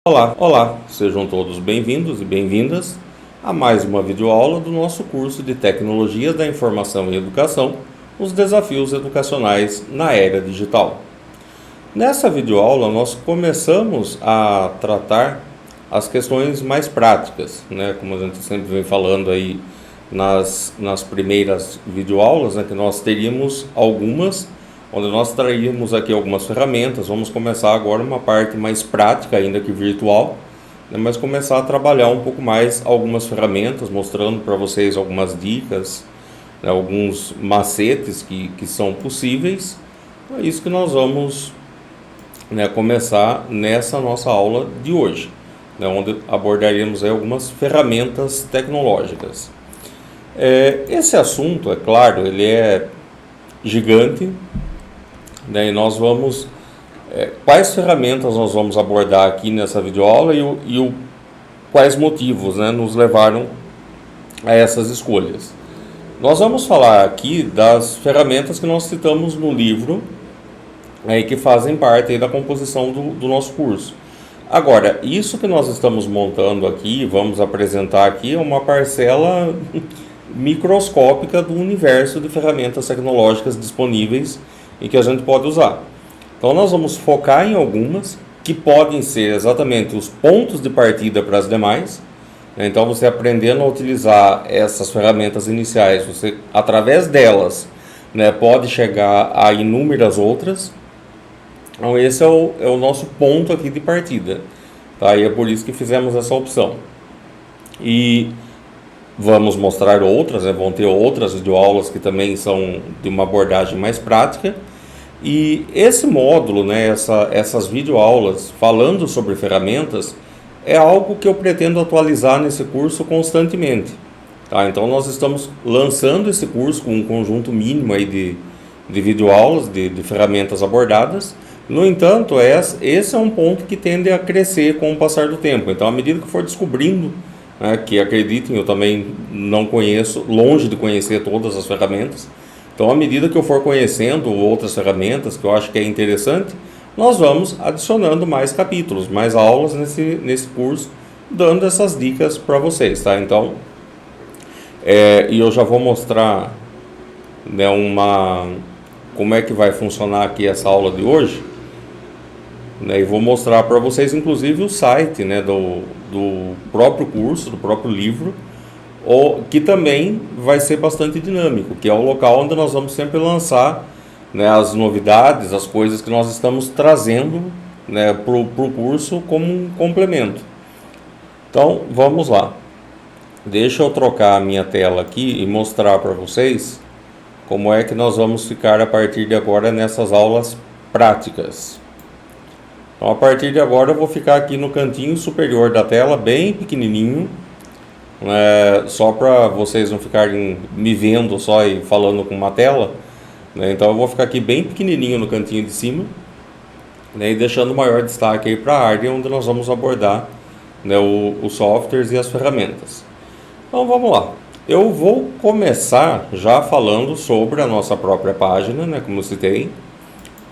Olá, sejam todos bem-vindos e bem-vindas a mais uma videoaula do nosso curso de Tecnologias da Informação e Educação, os desafios educacionais na era digital. Nessa videoaula nós começamos a tratar as questões mais práticas, como a gente sempre vem falando aí nas primeiras videoaulas, que nós teríamos algumas onde nós traríamos aqui algumas ferramentas. Vamos começar agora uma parte mais prática ainda que virtual, mas começar a trabalhar um pouco mais algumas ferramentas, mostrando para vocês algumas dicas, alguns macetes que são possíveis. É isso que nós vamos começar nessa nossa aula de hoje, onde abordaremos aí algumas ferramentas tecnológicas. Esse assunto, é claro, ele é gigante, e nós vamos quais ferramentas nós vamos abordar aqui nessa videoaula e quais motivos nos levaram a essas escolhas. Nós vamos falar aqui das ferramentas que nós citamos no livro e que fazem parte aí da composição do nosso curso. Agora, isso que nós estamos montando aqui, vamos apresentar aqui, é uma parcela microscópica do universo de ferramentas tecnológicas disponíveis e que a gente pode usar. Então nós vamos focar em algumas que podem ser exatamente os pontos de partida para as demais. Então você aprendendo a utilizar essas ferramentas iniciais, você através delas pode chegar a inúmeras outras. Então esse é o nosso ponto aqui de partida, tá? E é por isso que fizemos essa opção. E vamos mostrar outras, vão ter outras videoaulas que também são de uma abordagem mais prática. E esse módulo, essas videoaulas falando sobre ferramentas, é algo que eu pretendo atualizar nesse curso constantemente. Tá? Então nós estamos lançando esse curso com um conjunto mínimo aí de videoaulas, de ferramentas abordadas. No entanto, esse é um ponto que tende a crescer com o passar do tempo. Então, à medida que for descobrindo, que acreditem, eu também não conheço, longe de conhecer todas as ferramentas. Então, à medida que eu for conhecendo outras ferramentas que eu acho que é interessante, nós vamos adicionando mais capítulos, mais aulas nesse curso, dando essas dicas para vocês, tá? Então, e eu já vou mostrar como é que vai funcionar aqui essa aula de hoje, e vou mostrar para vocês, inclusive, o site do próprio curso, do próprio livro, que também vai ser bastante dinâmico, que é o local onde nós vamos sempre lançar as novidades, as coisas que nós estamos trazendo para o curso como um complemento. Então, vamos lá. Deixa eu trocar a minha tela aqui e mostrar para vocês como é que nós vamos ficar a partir de agora nessas aulas práticas. Então, a partir de agora eu vou ficar aqui no cantinho superior da tela, bem pequenininho, só para vocês não ficarem me vendo só e falando com uma tela, então eu vou ficar aqui bem pequenininho no cantinho de cima, e deixando maior destaque aí para a área onde nós vamos abordar os softwares e as ferramentas. Então vamos lá. Eu vou começar já falando sobre a nossa própria página, como eu citei,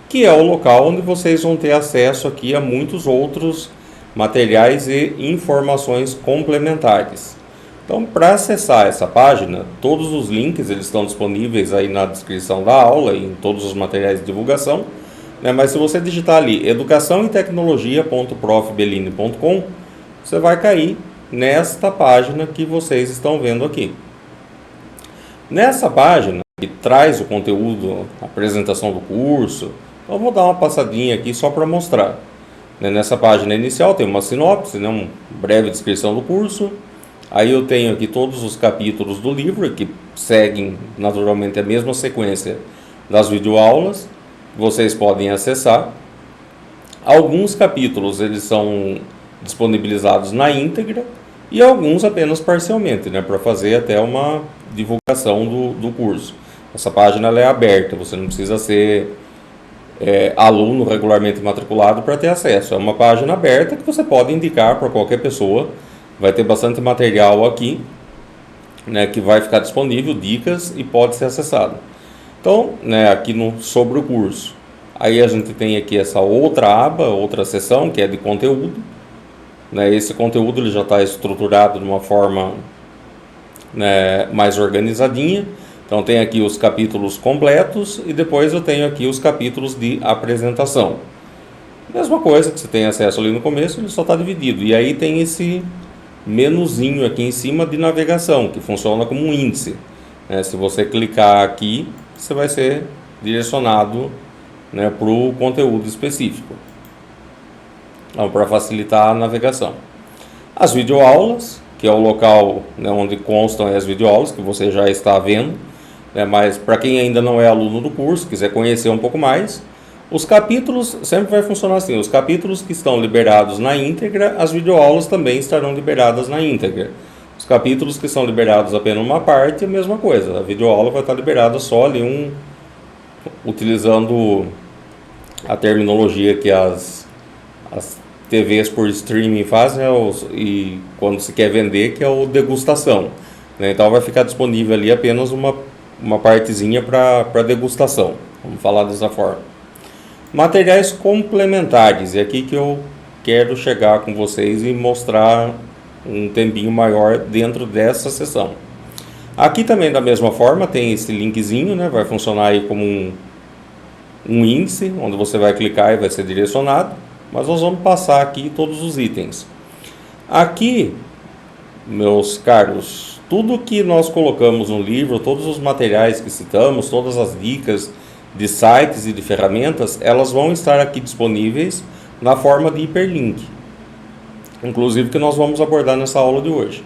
que é o local onde vocês vão ter acesso aqui a muitos outros materiais e informações complementares. Então, para acessar essa página, todos os links eles estão disponíveis aí na descrição da aula e em todos os materiais de divulgação, mas se você digitar ali educaçãoetecnologia.profbellini.com, você vai cair nesta página que vocês estão vendo aqui. Nessa página, que traz o conteúdo, a apresentação do curso, eu vou dar uma passadinha aqui só para mostrar. Nessa página inicial tem uma sinopse, uma breve descrição do curso. Aí eu tenho aqui todos os capítulos do livro, que seguem naturalmente a mesma sequência das videoaulas. Vocês podem acessar. Alguns capítulos eles são disponibilizados na íntegra e alguns apenas parcialmente, para fazer até uma divulgação do curso. Essa página ela é aberta, você não precisa ser aluno regularmente matriculado para ter acesso. É uma página aberta que você pode indicar para qualquer pessoa. Vai ter bastante material aqui, que vai ficar disponível, dicas, e pode ser acessado. Então, aqui sobre o curso, aí a gente tem aqui essa outra aba, outra seção, que é de conteúdo. né, esse conteúdo ele já está estruturado de uma forma, né, mais organizadinha. Então tem aqui os capítulos completos e depois eu tenho aqui os capítulos de apresentação. Mesma coisa que você tem acesso ali no começo, ele só está dividido. E aí tem esse menuzinho aqui em cima de navegação, que funciona como um índice. Se você clicar aqui, você vai ser direcionado, né, para o conteúdo específico. Então, para facilitar a navegação. As videoaulas, que é o local, né, onde constam as videoaulas, que você já está vendo. Mas para quem ainda não é aluno do curso, quiser conhecer um pouco mais, os capítulos sempre vai funcionar assim: os capítulos que estão liberados na íntegra, as videoaulas também estarão liberadas na íntegra. Os capítulos que são liberados apenas uma parte, a mesma coisa, a videoaula vai estar liberada só ali utilizando a terminologia que as TVs por streaming fazem, e quando se quer vender, que é o degustação, né? Então vai ficar disponível ali apenas uma partezinha para degustação, vamos falar dessa forma. Materiais complementares, é aqui que eu quero chegar com vocês e mostrar um tempinho maior dentro dessa sessão. Aqui também da mesma forma tem esse linkzinho, né? Vai funcionar aí como um índice, onde você vai clicar e vai ser direcionado, mas nós vamos passar aqui todos os itens. Aqui, meus caros, tudo que nós colocamos no livro, todos os materiais que citamos, todas as dicas de sites e de ferramentas, elas vão estar aqui disponíveis na forma de hiperlink. Inclusive que nós vamos abordar nessa aula de hoje,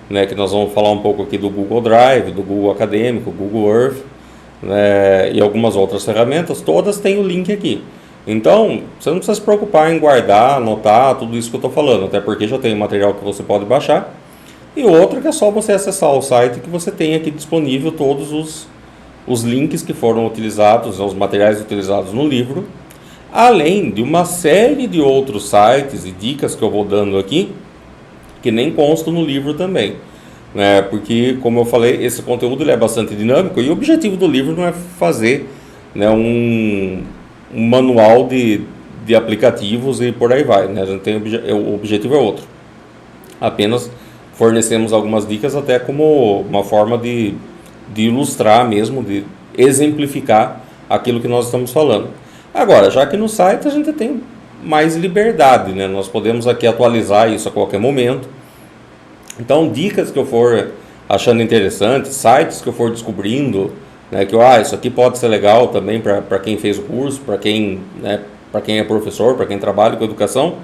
né? Que nós vamos falar um pouco aqui do Google Drive, do Google Acadêmico, Google Earth, né? E algumas outras ferramentas, todas têm o link aqui. Então, você não precisa se preocupar em guardar, anotar tudo isso que eu estou falando, até porque já tem material que você pode baixar. E outro que é só você acessar o site que você tem aqui disponível todos os links que foram utilizados, os materiais utilizados no livro, além de uma série de outros sites e dicas que eu vou dando aqui, que nem constam no livro também, né? Porque, como eu falei, esse conteúdo ele é bastante dinâmico e o objetivo do livro não é fazer, né, um manual de aplicativos e por aí vai, né? A gente tem o objetivo é outro. Apenas fornecemos algumas dicas até como uma forma de ilustrar mesmo, de exemplificar aquilo que nós estamos falando. Agora, já que no site a gente tem mais liberdade, né? Nós podemos aqui atualizar isso a qualquer momento. Então, dicas que eu for achando interessante, sites que eu for descobrindo, né, que isso aqui pode ser legal também para quem fez o curso, para quem, né, para quem é professor, para quem trabalha com educação,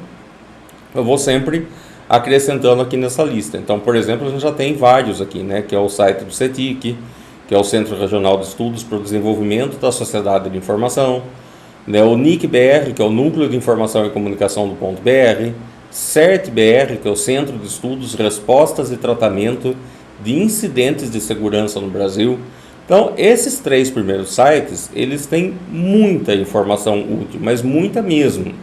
eu vou sempre acrescentando aqui nessa lista. Então, por exemplo, a gente já tem vários aqui, né, que é o site do CETIC, que é o Centro Regional de Estudos para o Desenvolvimento da Sociedade de Informação, né, o NIC-BR, que é o Núcleo de Informação e Comunicação do Ponto BR, CERT-BR, que é o Centro de Estudos, Respostas e Tratamento de Incidentes de Segurança no Brasil. Então, esses 3 primeiros sites, eles têm muita informação útil, mas muita mesmo.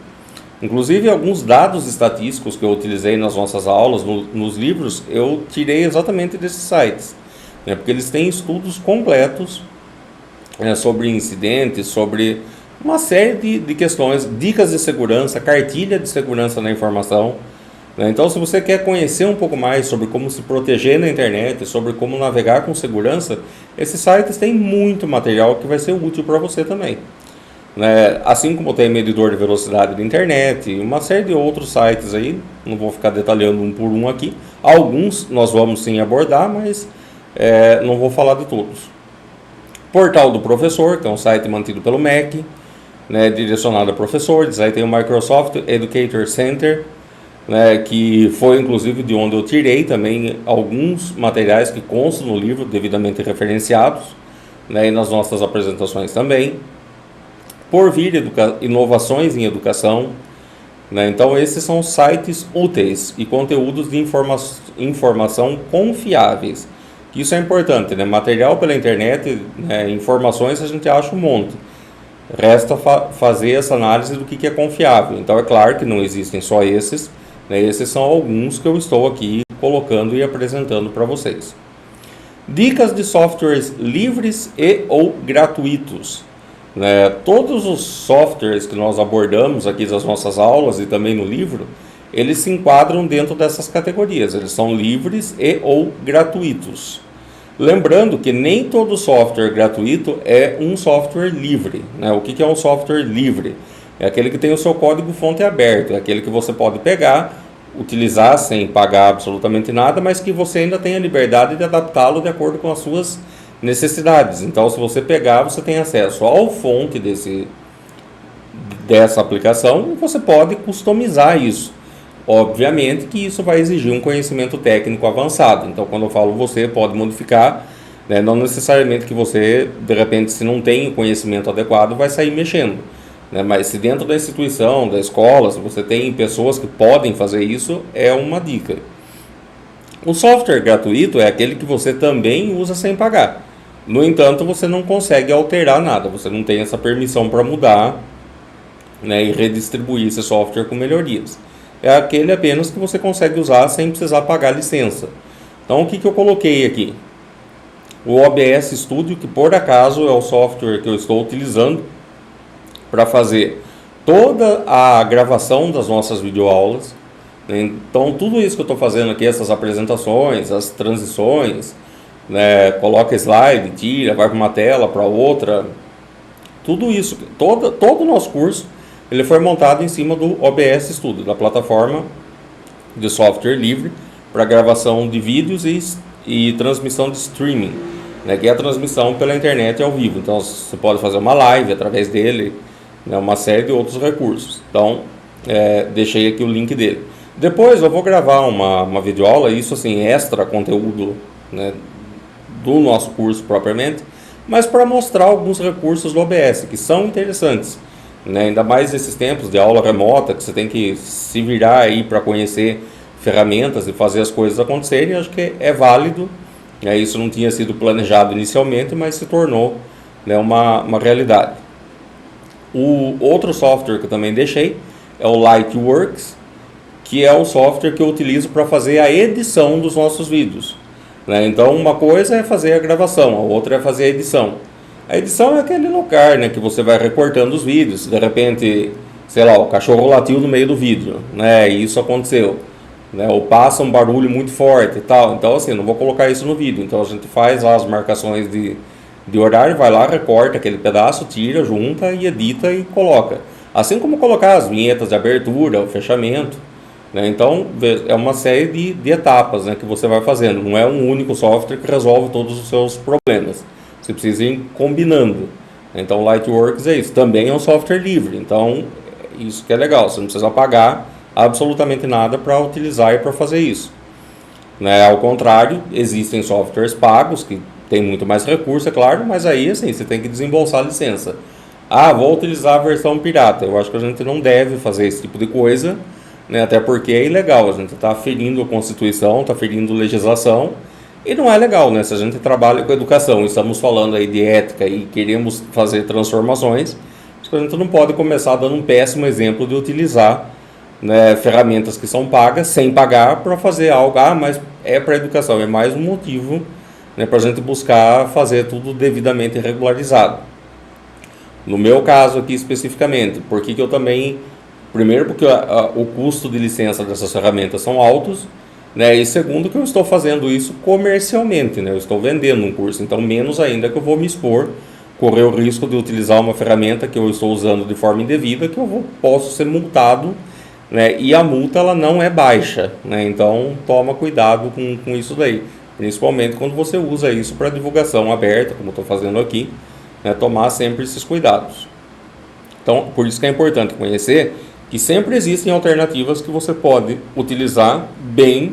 Inclusive, alguns dados estatísticos que eu utilizei nas nossas aulas, nos livros, eu tirei exatamente desses sites, né, porque eles têm estudos completos, sobre incidentes, sobre uma série de questões, dicas de segurança, cartilha de segurança na informação, né? Então, se você quer conhecer um pouco mais sobre como se proteger na internet, sobre como navegar com segurança, esses sites têm muito material que vai ser útil para você também. Assim como tem medidor de velocidade da internet e uma série de outros sites aí, não vou ficar detalhando um por um aqui. Alguns nós vamos sim abordar, mas não vou falar de todos. Portal do Professor, que é um site mantido pelo MEC, né, direcionado a professores. Aí tem o Microsoft Educator Center, né, que foi inclusive de onde eu tirei também alguns materiais que constam no livro, devidamente referenciados, né, e nas nossas apresentações também. Porvir Inovações em Educação, né? Então esses são sites úteis e conteúdos de informação confiáveis. Isso é importante, né? Material pela internet, né? Informações a gente acha um monte. Resta fazer essa análise do que é confiável. Então é claro que não existem só esses, né? Esses são alguns que eu estou aqui colocando e apresentando para vocês. Dicas de softwares livres e ou gratuitos. Todos os softwares que nós abordamos aqui nas nossas aulas e também no livro, eles se enquadram dentro dessas categorias. Eles são livres e ou gratuitos. Lembrando que nem todo software gratuito é um software livre, né? O que é um software livre? É aquele que tem o seu código-fonte aberto, é aquele que você pode pegar, utilizar sem pagar absolutamente nada, mas que você ainda tem a liberdade de adaptá-lo de acordo com as suas necessidades. Então, se você pegar, você tem acesso ao fonte dessa aplicação e você pode customizar isso. Obviamente que isso vai exigir um conhecimento técnico avançado. Então, quando eu falo você pode modificar, né, não necessariamente que você, de repente, se não tem o conhecimento adequado, vai sair mexendo. Né? Mas se dentro da instituição, da escola, se você tem pessoas que podem fazer isso, é uma dica. O software gratuito é aquele que você também usa sem pagar. No entanto, você não consegue alterar nada, você não tem essa permissão para mudar, né, e redistribuir esse software com melhorias. É aquele apenas que você consegue usar sem precisar pagar licença. Então, o que eu coloquei aqui? O OBS Studio, que por acaso é o software que eu estou utilizando para fazer toda a gravação das nossas videoaulas. Então, tudo isso que eu estou fazendo aqui, essas apresentações, as transições, né, coloca slide, tira, vai para uma tela, para outra, tudo isso, todo o nosso curso, ele foi montado em cima do OBS Studio, da plataforma de software livre para gravação de vídeos e transmissão de streaming, né, que é a transmissão pela internet ao vivo. Então, você pode fazer uma live através dele, né, uma série de outros recursos. Então, deixei aqui o link dele. Depois eu vou gravar uma videoaula, isso assim, extra conteúdo, né, do nosso curso propriamente, mas para mostrar alguns recursos do OBS, que são interessantes, né, ainda mais nesses tempos de aula remota, que você tem que se virar aí para conhecer ferramentas e fazer as coisas acontecerem. Acho que é válido, né, isso não tinha sido planejado inicialmente, mas se tornou, né, uma realidade. O outro software que eu também deixei é o Lightworks, que é o software que eu utilizo para fazer a edição dos nossos vídeos. Né? Então, uma coisa é fazer a gravação, a outra é fazer a edição. A edição é aquele lugar, né, que você vai recortando os vídeos. De repente, sei lá, o cachorro latiu no meio do vídeo, né, e isso aconteceu. Né, ou passa um barulho muito forte e tal. Então, assim, não vou colocar isso no vídeo. Então, a gente faz lá as marcações de horário, vai lá, recorta aquele pedaço, tira, junta e edita e coloca. Assim como colocar as vinhetas de abertura, o fechamento. Né? Então, é uma série de etapas, né, que você vai fazendo. Não é um único software que resolve todos os seus problemas. Você precisa ir combinando. Então, o Lightworks é isso. Também é um software livre. Então, isso que é legal. Você não precisa pagar absolutamente nada para utilizar e para fazer isso. Né? Ao contrário, existem softwares pagos que tem muito mais recurso, é claro, mas aí assim, você tem que desembolsar a licença. Ah, vou utilizar a versão pirata. Eu acho que a gente não deve fazer esse tipo de coisa, né? Até porque é ilegal, a gente está ferindo a Constituição, está ferindo legislação, e não é legal, né? Se a gente trabalha com educação, estamos falando aí de ética e queremos fazer transformações, acho que a gente não pode começar dando um péssimo exemplo de utilizar, né, ferramentas que são pagas, sem pagar, para fazer algo. Ah, mas é para educação, é mais um motivo, né, para a gente buscar fazer tudo devidamente regularizado. No meu caso aqui especificamente, porque eu também, primeiro porque o custo de licença dessas ferramentas são altos, né, e segundo que eu estou fazendo isso comercialmente, né, eu estou vendendo um curso, então menos ainda que eu vou me expor, correr o risco de utilizar uma ferramenta que eu estou usando de forma indevida, que posso ser multado, né, e a multa ela não é baixa, né, então toma cuidado com isso daí. Principalmente quando você usa isso para divulgação aberta, como eu estou fazendo aqui, né, tomar sempre esses cuidados. Então, por isso que é importante conhecer que sempre existem alternativas que você pode utilizar bem,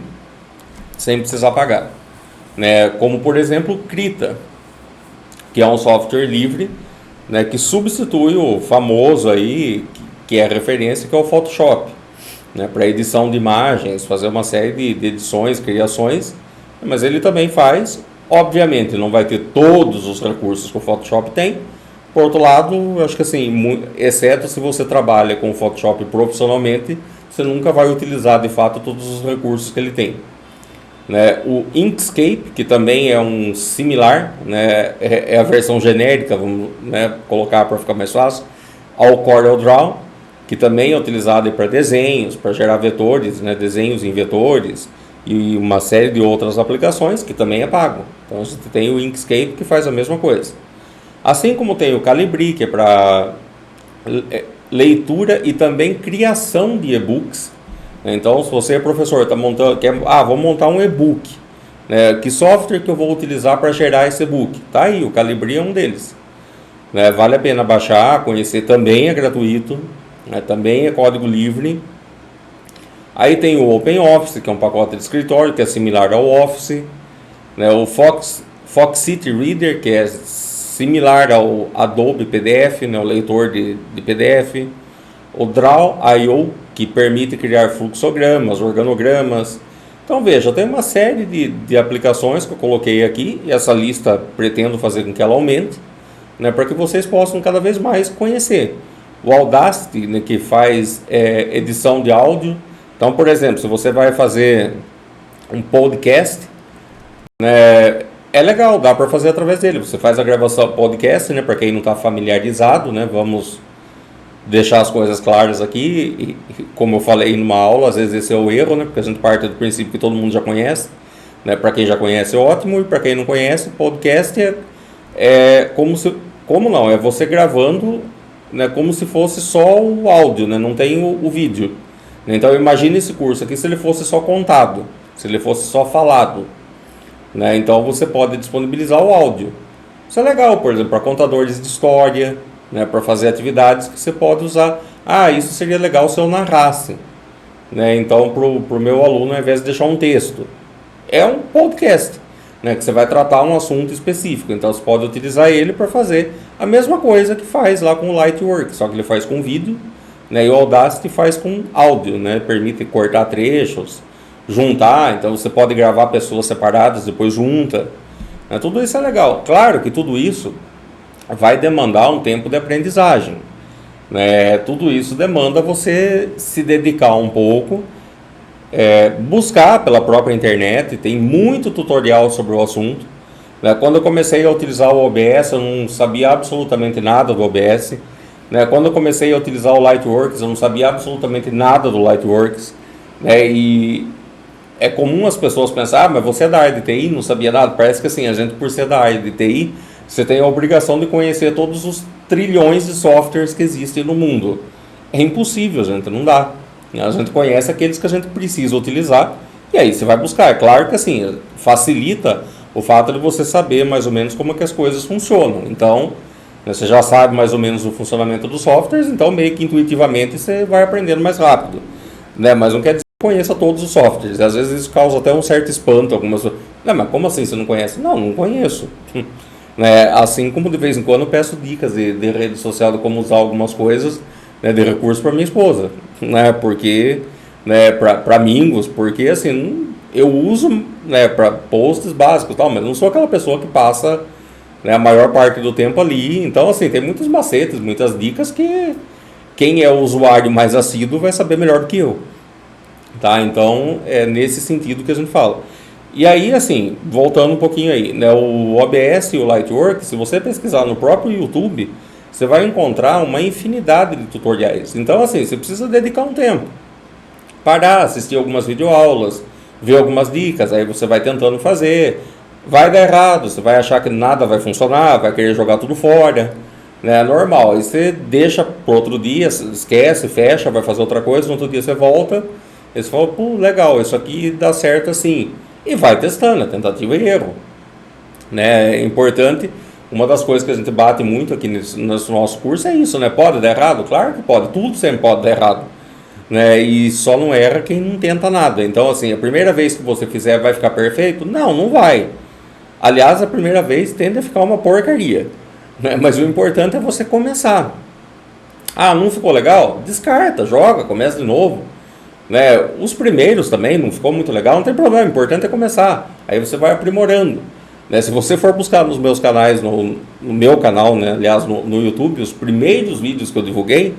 sem precisar pagar. Né, como, por exemplo, o Krita, que é um software livre, né, que substitui o famoso aí, que é a referência, que é o Photoshop, né, para edição de imagens, fazer uma série de edições, criações. Mas ele também faz, obviamente, não vai ter todos os recursos que o Photoshop tem. Por outro lado, eu acho que assim, exceto se você trabalha com o Photoshop profissionalmente, você nunca vai utilizar de fato todos os recursos que ele tem. Né? O Inkscape, que também é um similar, né, é a versão genérica, vamos, né, colocar para ficar mais fácil, ao CorelDRAW. que também é utilizado para desenhos, para gerar vetores, né, desenhos em vetores, e uma série de outras aplicações que também é pago. Então a gente tem o Inkscape, que faz a mesma coisa. Assim como tem o Calibri, que é para leitura e também criação de e-books. Então, se você é professor, está montando, vou montar um e-book, né? Que software que eu vou utilizar para gerar esse e-book? Tá aí, o Calibri é um deles. Né? Vale a pena baixar, conhecer, também é gratuito, né? Também é código livre. Aí tem o OpenOffice, que é um pacote de escritório, que é similar ao Office, né? O Foxity Reader, que é similar ao Adobe PDF, né? O leitor de PDF. O Draw.io, que permite criar fluxogramas, organogramas. Então veja, tem uma série de aplicações que eu coloquei aqui, e essa lista pretendo fazer com que ela aumente, né, para que vocês possam cada vez mais conhecer. O Audacity, né, que faz edição de áudio. Então, por exemplo, se você vai fazer um podcast, né, é legal, dá para fazer através dele. Você faz a gravação podcast, né, para quem não está familiarizado, né, vamos deixar as coisas claras aqui. E, como eu falei numa aula, às vezes esse é o erro, né, porque a gente parte do princípio que todo mundo já conhece, né, para quem já conhece é ótimo, e para quem não conhece, podcast é é você gravando, né, como se fosse só o áudio, né, não tem o vídeo. Então imagine esse curso aqui se ele fosse só contado, se ele fosse só falado, né? Então você pode disponibilizar o áudio. Isso é legal, por exemplo, para contadores de história, né, para fazer atividades que você pode usar. Isso seria legal se eu narrasse, né? Então para o meu aluno, ao invés de deixar um texto, é um podcast, né, que você vai tratar um assunto específico. Então você pode utilizar ele para fazer a mesma coisa que faz lá com o Lightwork, só que ele faz com vídeo, né, e o Audacity faz com áudio, né, permite cortar trechos, juntar. Então você pode gravar pessoas separadas, depois junta, né, tudo isso é legal. Claro que tudo isso vai demandar um tempo de aprendizagem, né, tudo isso demanda você se dedicar um pouco, buscar pela própria internet, tem muito tutorial sobre o assunto, né. Quando eu comecei a utilizar o OBS, eu não sabia absolutamente nada do OBS, né. Quando eu comecei a utilizar o Lightworks, eu não sabia absolutamente nada do Lightworks, né. E é comum as pessoas pensar, mas você é da área de TI, não sabia nada. Parece que assim, a gente, por ser da área de TI, você tem a obrigação de conhecer todos os trilhões de softwares que existem no mundo. É impossível, gente, não dá. A gente conhece aqueles que a gente precisa utilizar, e aí você vai buscar. É claro que assim, facilita o fato de você saber mais ou menos como é que as coisas funcionam. Então, né, você já sabe mais ou menos o funcionamento dos softwares, então meio que intuitivamente você vai aprendendo mais rápido, né? Mas não quer dizer que conheça todos os softwares. Às vezes isso causa até um certo espanto. Algumas pessoas, mas como assim você não conhece? Não conheço. Né? Assim como de vez em quando eu peço dicas de rede social de como usar algumas coisas, né, de recurso para minha esposa, né? Porque, né, para amigos, porque assim, eu uso, né, para posts básicos, tal, mas não sou aquela pessoa que passa, né, a maior parte do tempo ali. Então assim, tem muitos macetes, muitas dicas que quem é o usuário mais assíduo vai saber melhor do que eu, tá? Então é nesse sentido que a gente fala. E aí, assim, voltando um pouquinho aí, né, o OBS e o Lightwork, se você pesquisar no próprio YouTube, você vai encontrar uma infinidade de tutoriais. Então assim, você precisa dedicar um tempo, parar, assistir algumas videoaulas, ver algumas dicas, aí você vai tentando fazer. Vai dar errado, você vai achar que nada vai funcionar, vai querer jogar tudo fora, né? É normal. Aí você deixa para outro dia, esquece, fecha, vai fazer outra coisa, no outro dia você volta, e você fala, pô, legal, isso aqui dá certo assim. E vai testando, é tentativa e erro, né? É importante. Uma das coisas que a gente bate muito aqui nesse nosso curso é isso, né? Pode dar errado? Claro que pode, tudo sempre pode dar errado, né? E só não erra quem não tenta nada. Então assim, a primeira vez que você fizer vai ficar perfeito? Não vai. Aliás, a primeira vez tende a ficar uma porcaria, né? Mas o importante é você começar. Não ficou legal? Descarta, joga, começa de novo, né? Os primeiros também não ficou muito legal, não tem problema, o importante é começar. Aí você vai aprimorando, né? Se você for buscar nos meus canais, no meu canal, né? Aliás, no YouTube, os primeiros vídeos que eu divulguei,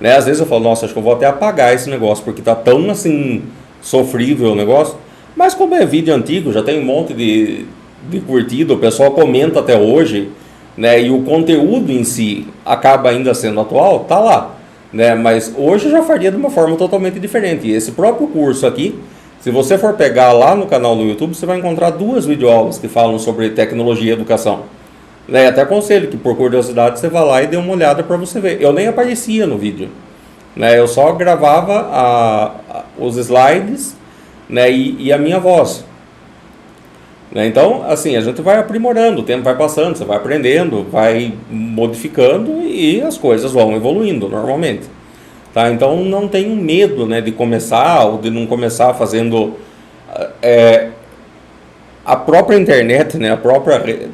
né? Às vezes eu falo, nossa, acho que eu vou até apagar esse negócio, porque tá tão assim, sofrível o negócio. Mas como é vídeo antigo, já tem um monte de curtida, o pessoal comenta até hoje, né? E o conteúdo em si acaba ainda sendo atual, tá lá, né? Mas hoje eu já faria de uma forma totalmente diferente. E esse próprio curso aqui, se você for pegar lá no canal do YouTube, você vai encontrar 2 videoaulas que falam sobre tecnologia e educação. Né? Até aconselho que, por curiosidade, você vá lá e dê uma olhada para você ver. Eu nem aparecia no vídeo, né? Eu só gravava os slides, né? E a minha voz. Né? Então, assim, a gente vai aprimorando, o tempo vai passando, você vai aprendendo, vai modificando e as coisas vão evoluindo normalmente. Tá? Então, não tenho medo, né, de começar ou de não começar fazendo... a própria internet, né, a própria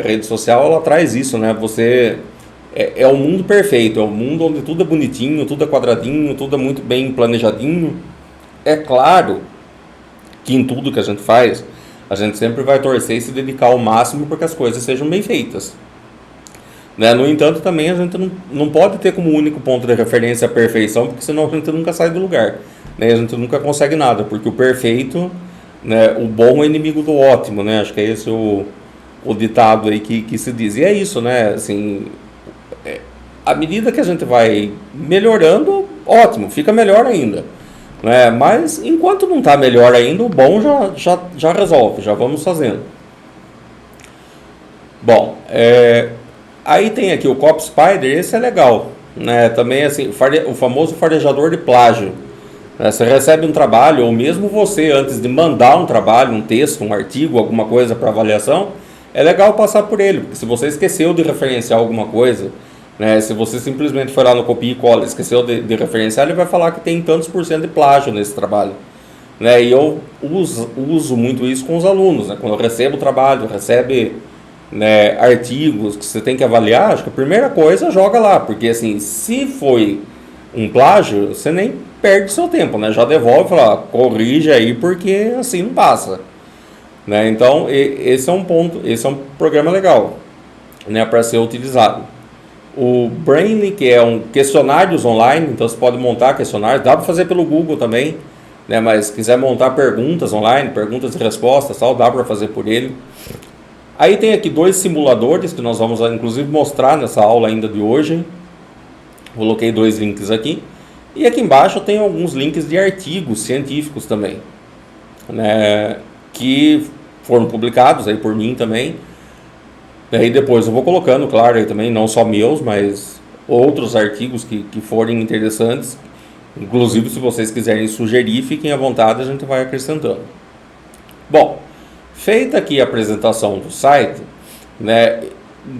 rede social, ela traz isso, né? Você é o mundo perfeito, é o mundo onde tudo é bonitinho, tudo é quadradinho, tudo é muito bem planejadinho. É claro que em tudo que a gente faz, a gente sempre vai torcer e se dedicar ao máximo para que as coisas sejam bem feitas. Né? No entanto, também a gente não pode ter como único ponto de referência a perfeição, porque senão a gente nunca sai do lugar. Né? A gente nunca consegue nada, porque o perfeito, né, o bom é inimigo do ótimo, né? Acho que é esse o ditado aí que se diz. E é isso, né? Assim, à medida que a gente vai melhorando, ótimo, fica melhor ainda. Né? Mas enquanto não está melhor ainda, o bom já resolve, já vamos fazendo. Bom, aí tem aqui o Copy Spider, esse é legal. Né? Também assim, o famoso farejador de plágio. Você recebe um trabalho, ou mesmo você, antes de mandar um trabalho, um texto, um artigo, alguma coisa para avaliação, é legal passar por ele, porque se você esqueceu de referenciar alguma coisa, né, se você simplesmente foi lá no copia e cola, esqueceu de referenciar, ele vai falar que tem tantos por cento de plágio nesse trabalho. Né, e eu uso muito isso com os alunos, né, quando eu recebo trabalho, recebe, né, artigos que você tem que avaliar, acho que a primeira coisa joga lá, porque assim, se foi um plágio, você nem perde seu tempo, né? Já devolve e fala, corrige aí porque assim não passa. Né? Então, esse é um ponto, esse é um programa legal, né, para ser utilizado. O Brainly, que é um questionários online, então você pode montar questionários, dá para fazer pelo Google também, né, mas se quiser montar perguntas online, perguntas e respostas, tal, dá para fazer por ele. Aí tem aqui 2 simuladores que nós vamos inclusive mostrar nessa aula ainda de hoje. Coloquei 2 links aqui. E aqui embaixo tem alguns links de artigos científicos também, né, que foram publicados aí por mim também. Aí depois eu vou colocando, claro, aí também, não só meus, mas outros artigos que forem interessantes. Inclusive, se vocês quiserem sugerir, fiquem à vontade, a gente vai acrescentando. Bom, feita aqui a apresentação do site, né,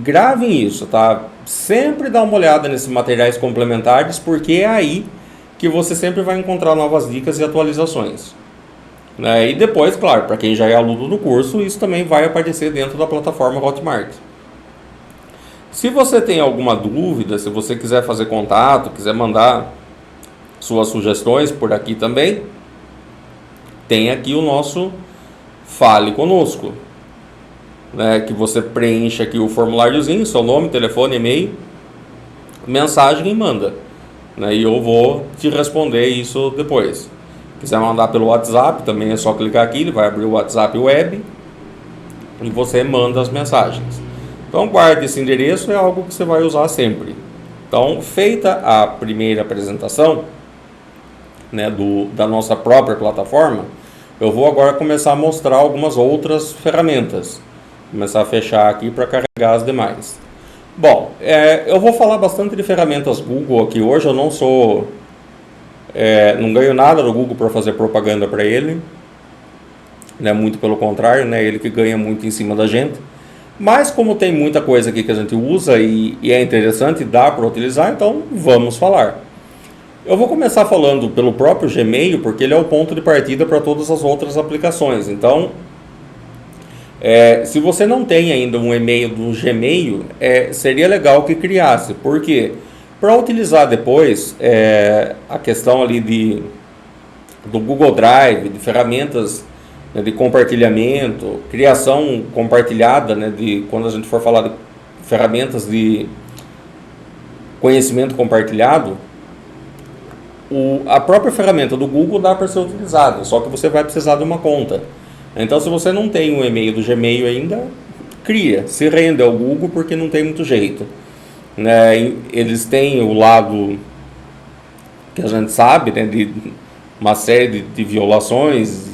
gravem isso, tá? Sempre dá uma olhada nesses materiais complementares, porque é aí que você sempre vai encontrar novas dicas e atualizações. Né? E depois, claro, para quem já é aluno do curso, isso também vai aparecer dentro da plataforma Hotmart. Se você tem alguma dúvida, se você quiser fazer contato, quiser mandar suas sugestões por aqui também, tem aqui o nosso Fale Conosco. Né, que você preenche aqui o formuláriozinho, seu nome, telefone, e-mail, mensagem e manda. Né, e eu vou te responder isso depois. Se quiser mandar pelo WhatsApp, também é só clicar aqui, ele vai abrir o WhatsApp web e você manda as mensagens. Então guarde esse endereço, é algo que você vai usar sempre. Então, feita a primeira apresentação, né, da nossa própria plataforma, eu vou agora começar a mostrar algumas outras ferramentas. Começar a fechar aqui para carregar as demais. Bom, eu vou falar bastante de ferramentas Google aqui hoje. Eu não sou... não ganho nada do Google para fazer propaganda para ele. Né, muito pelo contrário, né, ele que ganha muito em cima da gente. Mas como tem muita coisa aqui que a gente usa e é interessante, dá para utilizar, então vamos falar. Eu vou começar falando pelo próprio Gmail, porque ele é o ponto de partida para todas as outras aplicações. Então... se você não tem ainda um e-mail do Gmail, seria legal que criasse, porque para utilizar depois a questão ali do Google Drive, de ferramentas, né, de compartilhamento, criação compartilhada, né, quando a gente for falar de ferramentas de conhecimento compartilhado, a própria ferramenta do Google dá para ser utilizada, só que você vai precisar de uma conta. Então, se você não tem um e-mail do Gmail ainda, cria, se renda ao Google, porque não tem muito jeito. Né? Eles têm o lado que a gente sabe, né, de uma série de violações,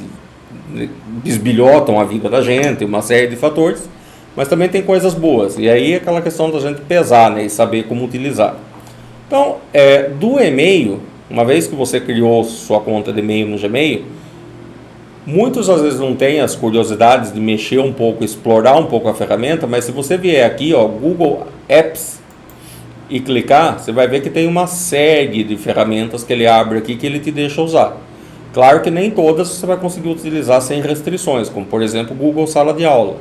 bisbilhotam a vida da gente, uma série de fatores, mas também tem coisas boas. E aí é aquela questão da gente pesar, né, e saber como utilizar. Então, do e-mail, uma vez que você criou sua conta de e-mail no Gmail, muitos às vezes não têm as curiosidades de mexer um pouco, explorar um pouco a ferramenta, mas se você vier aqui, ó, Google Apps, e clicar, você vai ver que tem uma série de ferramentas que ele abre aqui que ele te deixa usar. Claro que nem todas você vai conseguir utilizar sem restrições, como por exemplo o Google Sala de Aula,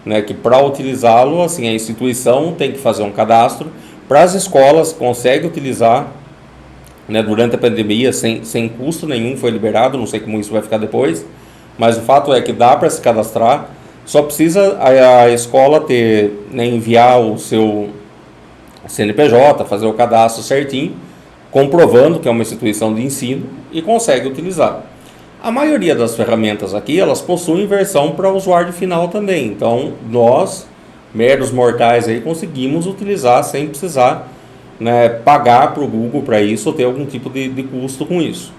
né, que para utilizá-lo, assim, a instituição tem que fazer um cadastro. Para as escolas, consegue utilizar, né, durante a pandemia sem custo nenhum, foi liberado, não sei como isso vai ficar depois, mas o fato é que dá para se cadastrar, só precisa a escola ter, né, enviar o seu CNPJ, fazer o cadastro certinho, comprovando que é uma instituição de ensino e consegue utilizar. A maioria das ferramentas aqui, elas possuem versão para usuário final também, então nós, meros mortais aí, conseguimos utilizar sem precisar, né, pagar para o Google para isso ou ter algum tipo de custo com isso.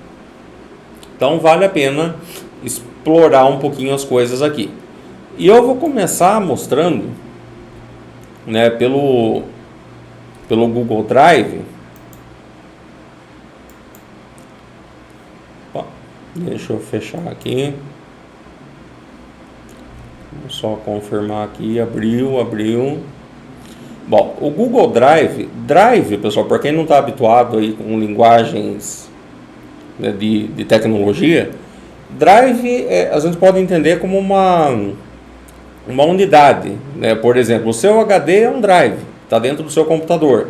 Então vale a pena explorar um pouquinho as coisas aqui. E eu vou começar mostrando, né, pelo Google Drive. Deixa eu fechar aqui. Vou só confirmar aqui. Abriu. Bom, o Google Drive, pessoal, para quem não está habituado aí com linguagens, né, de tecnologia, Drive a gente pode entender como uma unidade, né? Por exemplo, o seu HD é um Drive, está dentro do seu computador,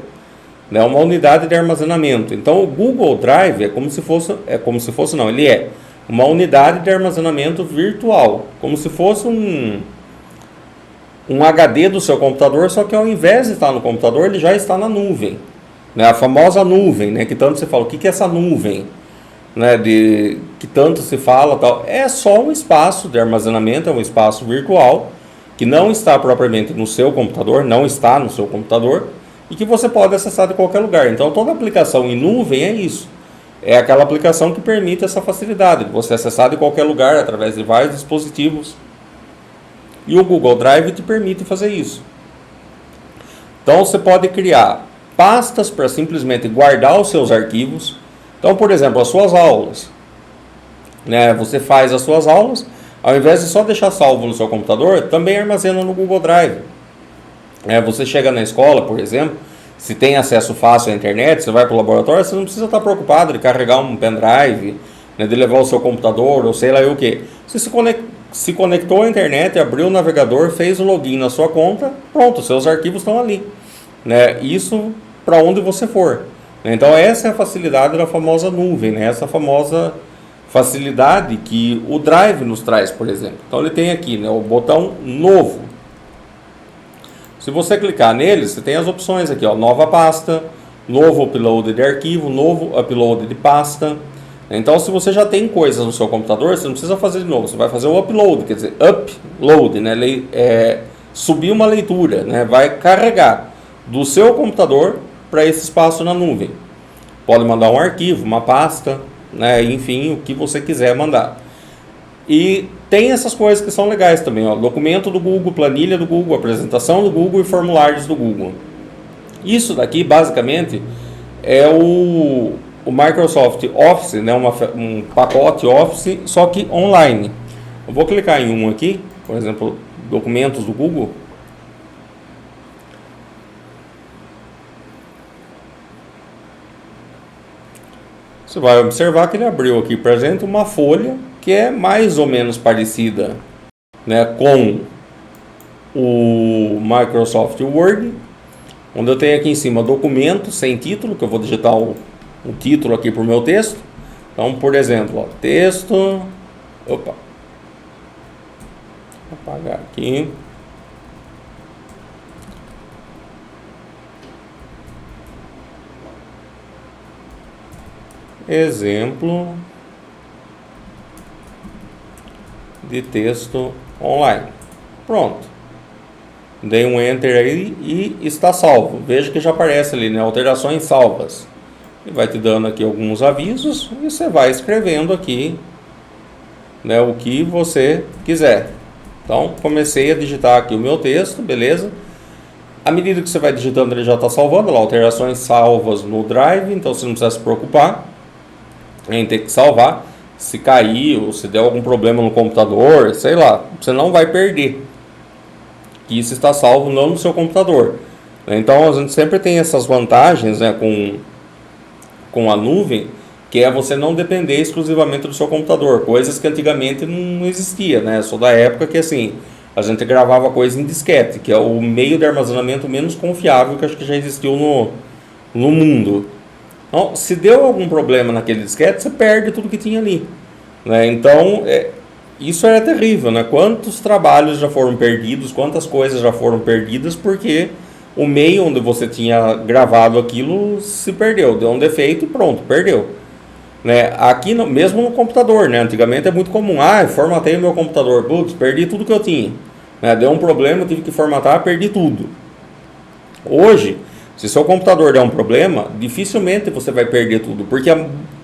né? Uma unidade de armazenamento. Então o Google Drive ele é uma unidade de armazenamento virtual, como se fosse um HD do seu computador, só que ao invés de estar no computador, ele já está na nuvem, né? A famosa nuvem, né? Que tanto se fala, o que é essa nuvem, né? Que tanto se fala, tal. É só um espaço de armazenamento, é um espaço virtual, que não está propriamente no seu computador, e que você pode acessar de qualquer lugar. Então toda aplicação em nuvem é isso. É aquela aplicação que permite essa facilidade de você acessar de qualquer lugar através de vários dispositivos. E o Google Drive te permite fazer isso. Então você pode criar pastas para simplesmente guardar os seus arquivos. Então, por exemplo, as suas aulas, né? Você faz as suas aulas, ao invés de só deixar salvo no seu computador, também armazena no Google Drive. Você chega na escola, por exemplo, se tem acesso fácil à internet, você vai para o laboratório, você não precisa estar preocupado de carregar um pendrive, né, de levar o seu computador, ou sei lá o que. Você se conectou à internet, abriu o navegador, fez o login na sua conta, pronto, seus arquivos estão ali, né? Isso para onde você for. Então essa é a facilidade da famosa nuvem, né? Essa famosa facilidade que o Drive nos traz, por exemplo. Então ele tem aqui, né, o botão novo. Se você clicar nele, você tem as opções aqui, ó, nova pasta, novo upload de arquivo, novo upload de pasta. Então, se você já tem coisas no seu computador, você não precisa fazer de novo, você vai fazer o upload, quer dizer, upload, né, subir uma leitura, né, vai carregar do seu computador para esse espaço na nuvem. Pode mandar um arquivo, uma pasta, né, enfim, o que você quiser mandar. E tem essas coisas que são legais também, ó, documento do Google, planilha do Google, apresentação do Google e formulários do Google. Isso daqui basicamente é o Microsoft Office, né, um pacote Office, só que online. Eu vou clicar em um aqui, por exemplo, documentos do Google. Você vai observar que ele abriu aqui, apresenta uma folha que é mais ou menos parecida, né, com o Microsoft Word, onde eu tenho aqui em cima documento sem título, que eu vou digitar um título aqui para o meu texto. Então, por exemplo, ó, texto, vou apagar aqui, exemplo de texto online. Pronto. Dei um enter aí e está salvo. Veja que já aparece ali, né? Alterações salvas. Ele vai te dando aqui alguns avisos e você vai escrevendo aqui, né, o que você quiser. Então, comecei a digitar aqui o meu texto, beleza? À medida que você vai digitando, ele já está salvando lá, alterações salvas no Drive, então você não precisa se preocupar em ter que salvar. Se cair ou se der algum problema no computador, sei lá, você não vai perder. Que isso está salvo não no seu computador. Então, a gente sempre tem essas vantagens, né, com a nuvem, que é você não depender exclusivamente do seu computador, coisas que antigamente não existia, né? Sou da época que assim, a gente gravava coisa em disquete, que é o meio de armazenamento menos confiável que acho que já existiu no mundo. Então, se deu algum problema naquele disquete, você perde tudo que tinha ali, né? Então, isso era terrível, né? Quantos trabalhos já foram perdidos, quantas coisas já foram perdidas, porque o meio onde você tinha gravado aquilo se perdeu, deu um defeito e pronto, perdeu. Né? Aqui, mesmo no computador, né? Antigamente é muito comum, formatei o meu computador, putz, perdi tudo que eu tinha. Né? Deu um problema, tive que formatar, perdi tudo. Hoje, se seu computador der um problema, dificilmente você vai perder tudo, porque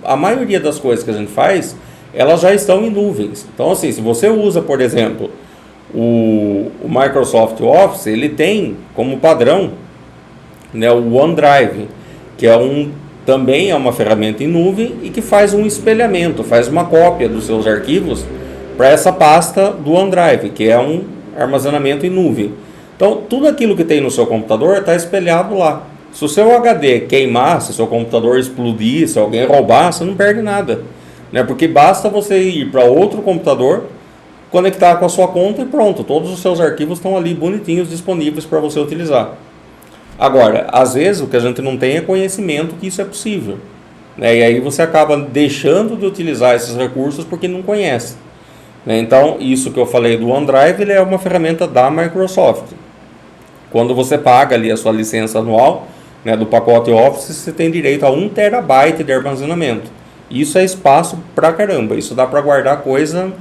a maioria das coisas que a gente faz, elas já estão em nuvens. Então, assim, se você usa, por exemplo, o Microsoft Office, ele tem como padrão, né, o OneDrive, que também é uma ferramenta em nuvem e que faz um espelhamento, faz uma cópia dos seus arquivos para essa pasta do OneDrive, que é um armazenamento em nuvem. Então, tudo aquilo que tem no seu computador está espelhado lá. Se o seu HD queimar, se o seu computador explodir, se alguém roubar, você não perde nada, né? Porque basta você ir para outro computador, conectar com a sua conta e pronto, todos os seus arquivos estão ali bonitinhos, disponíveis para você utilizar. Agora, às vezes o que a gente não tem é conhecimento que isso é possível, né? E aí você acaba deixando de utilizar esses recursos porque não conhece, né? Então, isso que eu falei do OneDrive, ele é uma ferramenta da Microsoft. Quando você paga ali a sua licença anual, né, do pacote Office, você tem direito a 1 terabyte de armazenamento. Isso é espaço pra caramba, isso dá para guardar coisa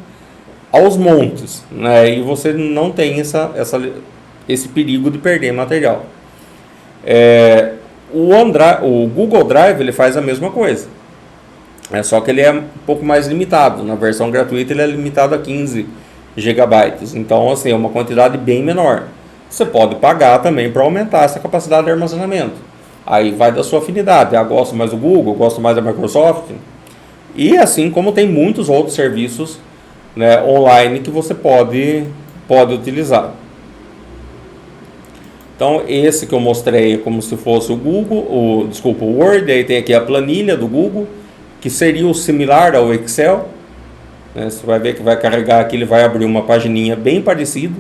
aos montes, né? E você não tem esse perigo de perder material. O Google Drive ele faz a mesma coisa, só que ele é um pouco mais limitado. Na versão gratuita ele é limitado a 15 gigabytes, então assim, é uma quantidade bem menor. Você pode pagar também para aumentar essa capacidade de armazenamento, aí vai da sua afinidade. Gosto mais do Google, gosto mais da Microsoft, e assim como tem muitos outros serviços, né, online que você pode utilizar. Então, esse que eu mostrei é como se fosse o Google, o Word, aí tem aqui a planilha do Google, que seria o similar ao Excel, né? Você vai ver que vai carregar aqui, ele vai abrir uma pagininha bem parecida,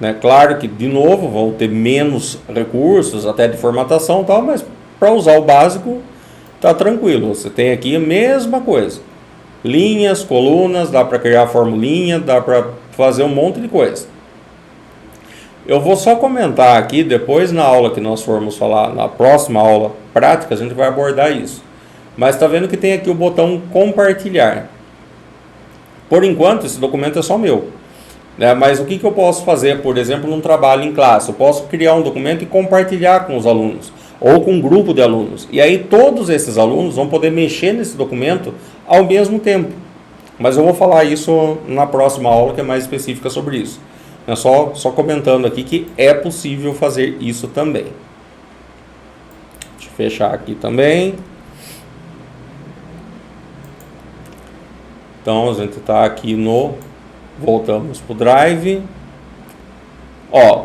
né? Claro que, de novo, vão ter menos recursos, até de formatação e tal, mas para usar o básico, tá tranquilo. Você tem aqui a mesma coisa. Linhas, colunas, dá para criar formulinha, dá para fazer um monte de coisa. Eu vou só comentar aqui, depois na aula que nós formos falar, na próxima aula prática, a gente vai abordar isso. Mas está vendo que tem aqui o botão compartilhar. Por enquanto, esse documento é só meu, né? Mas o que eu posso fazer, por exemplo, num trabalho em classe? Eu posso criar um documento e compartilhar com os alunos, ou com um grupo de alunos. E aí todos esses alunos vão poder mexer nesse documento ao mesmo tempo. Mas eu vou falar isso na próxima aula, que é mais específica sobre isso. É só comentando aqui que é possível fazer isso também. Deixa eu fechar aqui também. Então, a gente está aqui voltamos para o Drive.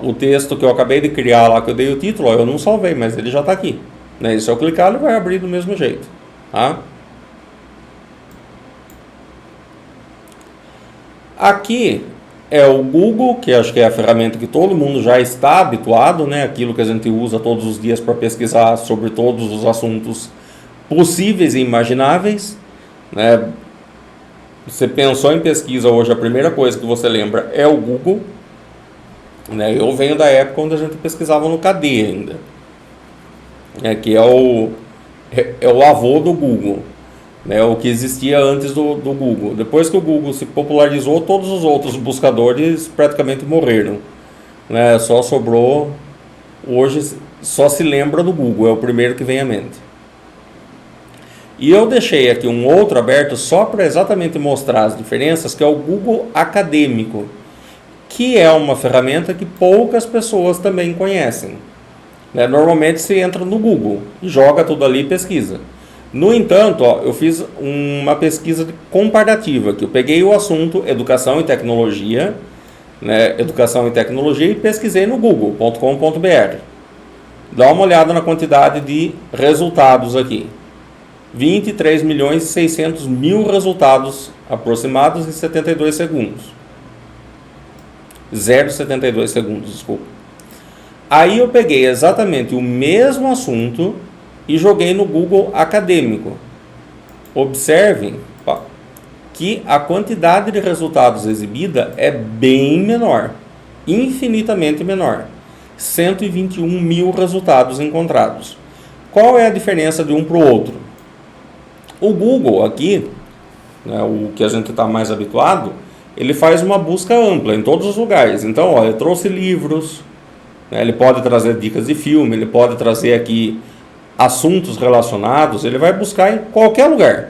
O texto que eu acabei de criar lá, que eu dei o título, eu não salvei, mas ele já está aqui, né? E se eu clicar, ele vai abrir do mesmo jeito, tá? Aqui é o Google, que acho que é a ferramenta que todo mundo já está habituado, né? Aquilo que a gente usa todos os dias para pesquisar sobre todos os assuntos possíveis e imagináveis, né? Você pensou em pesquisa hoje, a primeira coisa que você lembra é o Google, né? Eu venho da época onde a gente pesquisava no KD ainda, que é o avô do Google, né, o que existia antes do Google. Depois que o Google se popularizou, todos os outros buscadores praticamente morreram, né? Só sobrou, hoje só se lembra do Google, é o primeiro que vem à mente. E eu deixei aqui um outro aberto só para exatamente mostrar as diferenças, que é o Google Acadêmico, que é uma ferramenta que poucas pessoas também conhecem. Normalmente você entra no Google, joga tudo ali e pesquisa. No entanto, eu fiz uma pesquisa comparativa, que eu peguei o assunto educação e tecnologia, e pesquisei no google.com.br. Dá uma olhada na quantidade de resultados aqui. 23.600.000 resultados aproximados em 72 segundos. 0,72 segundos, desculpa. Aí eu peguei exatamente o mesmo assunto e joguei no Google Acadêmico. Observem que a quantidade de resultados exibida é bem menor, infinitamente menor. 121.000 resultados encontrados. Qual é a diferença de um para o outro? O Google aqui, o que a gente está mais habituado, ele faz uma busca ampla em todos os lugares. Então, eu trouxe livros, ele pode trazer dicas de filme, ele pode trazer aqui assuntos relacionados, ele vai buscar em qualquer lugar.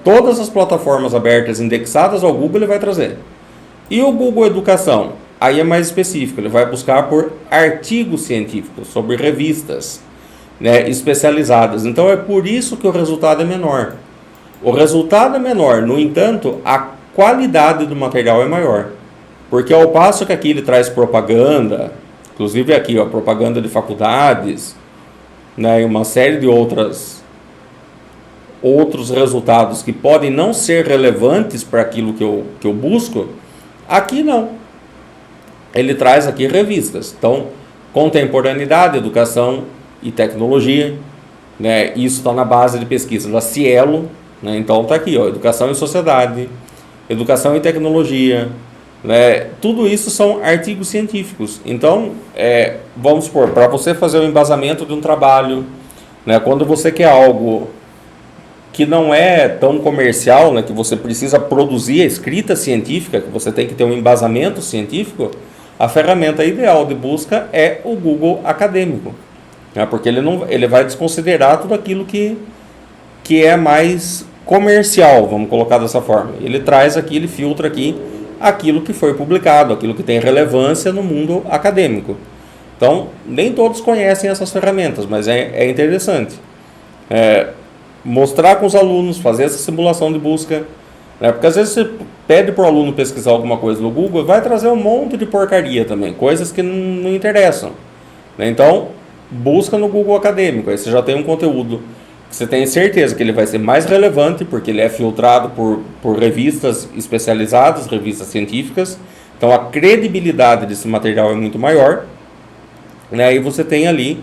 Todas as plataformas abertas indexadas ao Google ele vai trazer. E o Google Educação? Aí é mais específico, ele vai buscar por artigos científicos, sobre revistas especializadas. Então é por isso que o resultado é menor. O resultado é menor, no entanto, a qualidade do material é maior. Porque ao passo que aqui ele traz propaganda, inclusive aqui, propaganda de faculdades, e uma série de outros resultados que podem não ser relevantes para aquilo que eu busco, aqui não. Ele traz aqui revistas. Então, contemporaneidade, educação e tecnologia, isso está na base de pesquisa da Cielo, então está aqui, educação e sociedade, educação e tecnologia, tudo isso são artigos científicos. Então, vamos supor, para você fazer o embasamento de um trabalho, quando você quer algo que não é tão comercial, que você precisa produzir a escrita científica, que você tem que ter um embasamento científico, a ferramenta ideal de busca é o Google Acadêmico, porque ele vai desconsiderar tudo aquilo que é mais comercial, vamos colocar dessa forma. Ele traz aqui, ele filtra aqui aquilo que foi publicado, aquilo que tem relevância no mundo acadêmico. Então, nem todos conhecem essas ferramentas, mas é interessante. Mostrar com os alunos, fazer essa simulação de busca, porque às vezes você pede para o aluno pesquisar alguma coisa no Google, vai trazer um monte de porcaria também, coisas que não interessam. Então, busca no Google Acadêmico, aí você já tem um conteúdo que você tem certeza que ele vai ser mais relevante, porque ele é filtrado por revistas especializadas, revistas científicas, então a credibilidade desse material é muito maior, e você tem ali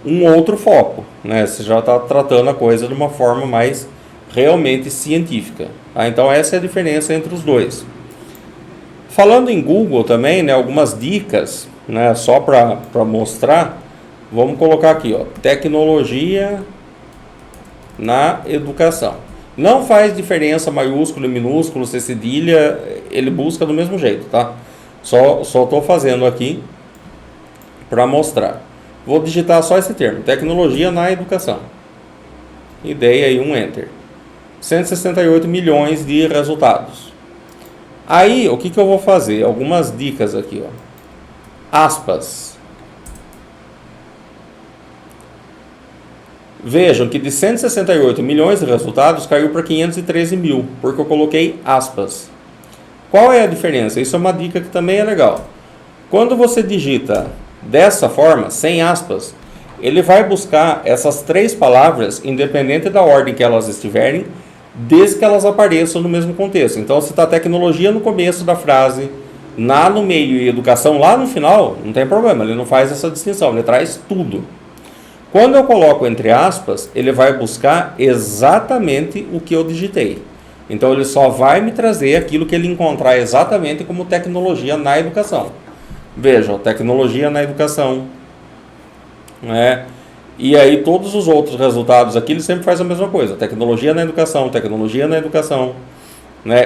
um outro foco, você já está tratando a coisa de uma forma mais realmente científica. Então essa é a diferença entre os dois. Falando em Google também, algumas dicas, só para mostrar, vamos colocar aqui, tecnologia na educação. Não faz diferença maiúsculo e minúsculo, se cedilha, ele busca do mesmo jeito, tá? Só estou fazendo aqui para mostrar. Vou digitar só esse termo, tecnologia na educação. E dei aí um Enter. 168 milhões de resultados. Aí, o que eu vou fazer? Algumas dicas aqui, aspas. Vejam que de 168 milhões de resultados caiu para 513 mil, porque eu coloquei aspas. Qual é a diferença? Isso é uma dica que também é legal. Quando você digita dessa forma, sem aspas, ele vai buscar essas três palavras, independente da ordem que elas estiverem, desde que elas apareçam no mesmo contexto. Então, se está tecnologia no começo da frase, na no meio e educação lá no final, não tem problema, ele não faz essa distinção, ele traz tudo. Quando eu coloco entre aspas, ele vai buscar exatamente o que eu digitei. Então, ele só vai me trazer aquilo que ele encontrar exatamente como tecnologia na educação. Veja, tecnologia na educação. E aí, todos os outros resultados aqui, ele sempre faz a mesma coisa. Tecnologia na educação, tecnologia na educação.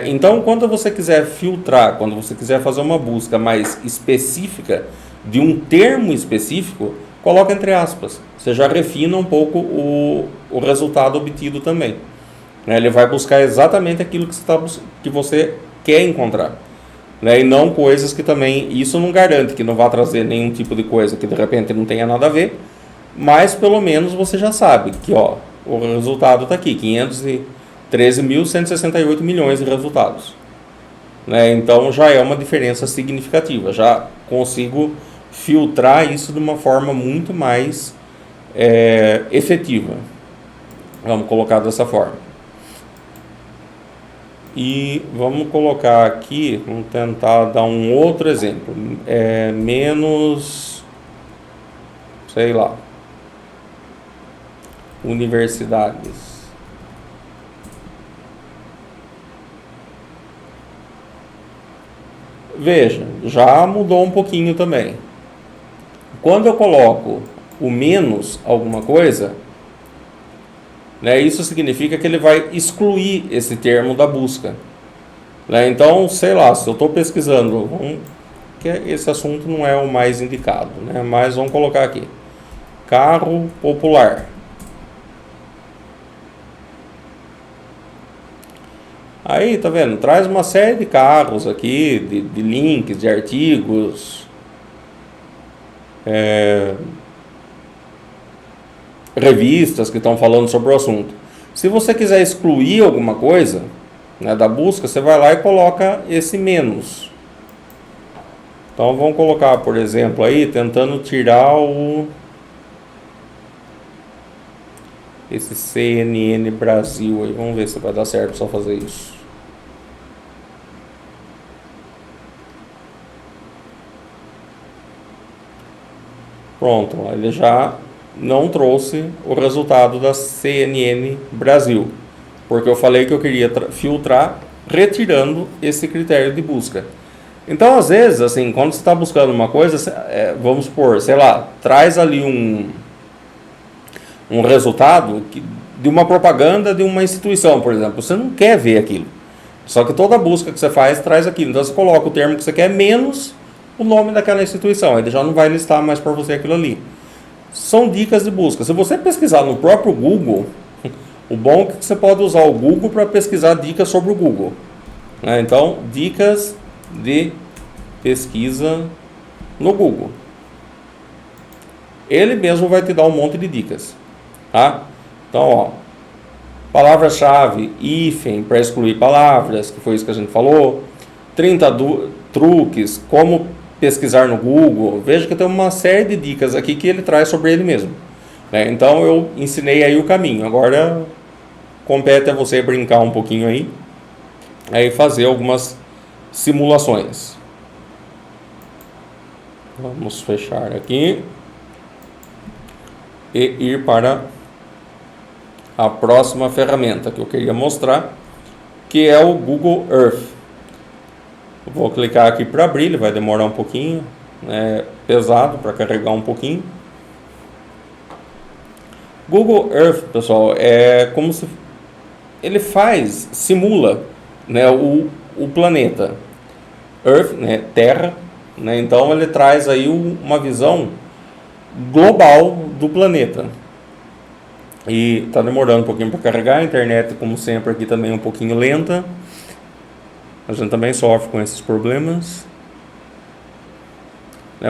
Então, quando você quiser filtrar, quando você quiser fazer uma busca mais específica de um termo específico, coloca entre aspas. Você já refina um pouco o resultado obtido também. Ele vai buscar exatamente aquilo que você quer encontrar. E não coisas que também... Isso não garante que não vá trazer nenhum tipo de coisa que de repente não tenha nada a ver, mas pelo menos você já sabe que o resultado está aqui, 513.168 milhões de resultados. Então já é uma diferença significativa, já consigo filtrar isso de uma forma muito mais efetiva. Vamos colocar dessa forma. E vamos colocar aqui, vamos tentar dar um outro exemplo. Menos, sei lá, universidades. Veja, já mudou um pouquinho também. Quando eu coloco o menos alguma coisa, isso significa que ele vai excluir esse termo da busca. Então, sei lá, se eu estou pesquisando, que esse assunto não é o mais indicado, mas vamos colocar aqui, carro popular. Aí, tá vendo? Traz uma série de carros aqui, de links, de artigos, revistas que estão falando sobre o assunto. Se você quiser excluir alguma coisa da busca, você vai lá e coloca esse menos. Então vamos colocar, por exemplo, aí tentando tirar esse CNN Brasil aí. Vamos ver se vai dar certo só fazer isso. Pronto, ele já não trouxe o resultado da CNN Brasil, porque eu falei que eu queria filtrar retirando esse critério de busca. Então, às vezes, assim, quando você está buscando uma coisa, vamos supor, sei lá, traz ali um resultado de uma propaganda de uma instituição, por exemplo. Você não quer ver aquilo, só que toda busca que você faz traz aquilo. Então, você coloca o termo que você quer menos o nome daquela instituição, ele já não vai listar mais para você aquilo ali. São dicas de busca. Se você pesquisar no próprio Google, o bom é que você pode usar o Google para pesquisar dicas sobre o Google. Então, dicas de pesquisa no Google. Ele mesmo vai te dar um monte de dicas. Tá? Então, palavra-chave, hífen para excluir palavras, que foi isso que a gente falou. 30 truques, como pesquisar no Google. Veja que tem uma série de dicas aqui que ele traz sobre ele mesmo. Então eu ensinei aí o caminho. Agora compete a você brincar um pouquinho aí fazer algumas simulações. Vamos fechar aqui e ir para a próxima ferramenta que eu queria mostrar, que é o Google Earth. Vou clicar aqui para abrir, ele vai demorar um pouquinho, é pesado para carregar um pouquinho. Google Earth, pessoal, é como se ele simula, o planeta Earth, Terra, então ele traz aí uma visão global do planeta. E está demorando um pouquinho para carregar, a internet, como sempre, aqui também é um pouquinho lenta. A gente também sofre com esses problemas.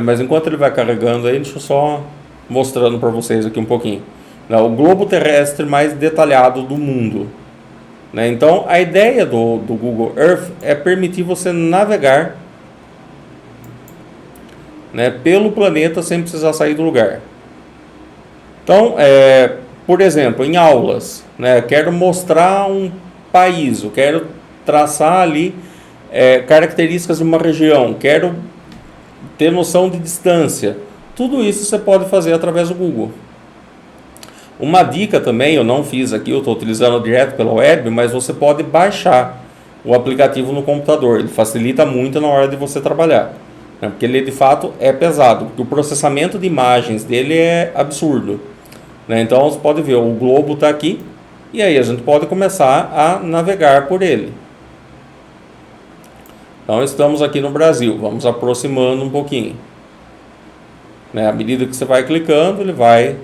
Mas enquanto ele vai carregando aí, deixa eu só mostrando para vocês aqui um pouquinho. O globo terrestre mais detalhado do mundo. Então, a ideia do Google Earth é permitir você navegar pelo planeta sem precisar sair do lugar. Então, por exemplo, em aulas, quero mostrar um país, eu quero traçar ali características de uma região, quero ter noção de distância. Tudo isso você pode fazer através do Google. Uma dica também, eu não fiz aqui, eu estou utilizando direto pela web, mas você pode baixar o aplicativo no computador. Ele facilita muito na hora de você trabalhar, porque ele de fato é pesado, porque o processamento de imagens dele é absurdo. Então você pode ver, o globo está aqui, e aí a gente pode começar a navegar por ele. Então estamos aqui no Brasil, vamos aproximando um pouquinho. né? À medida que você vai clicando, ele vai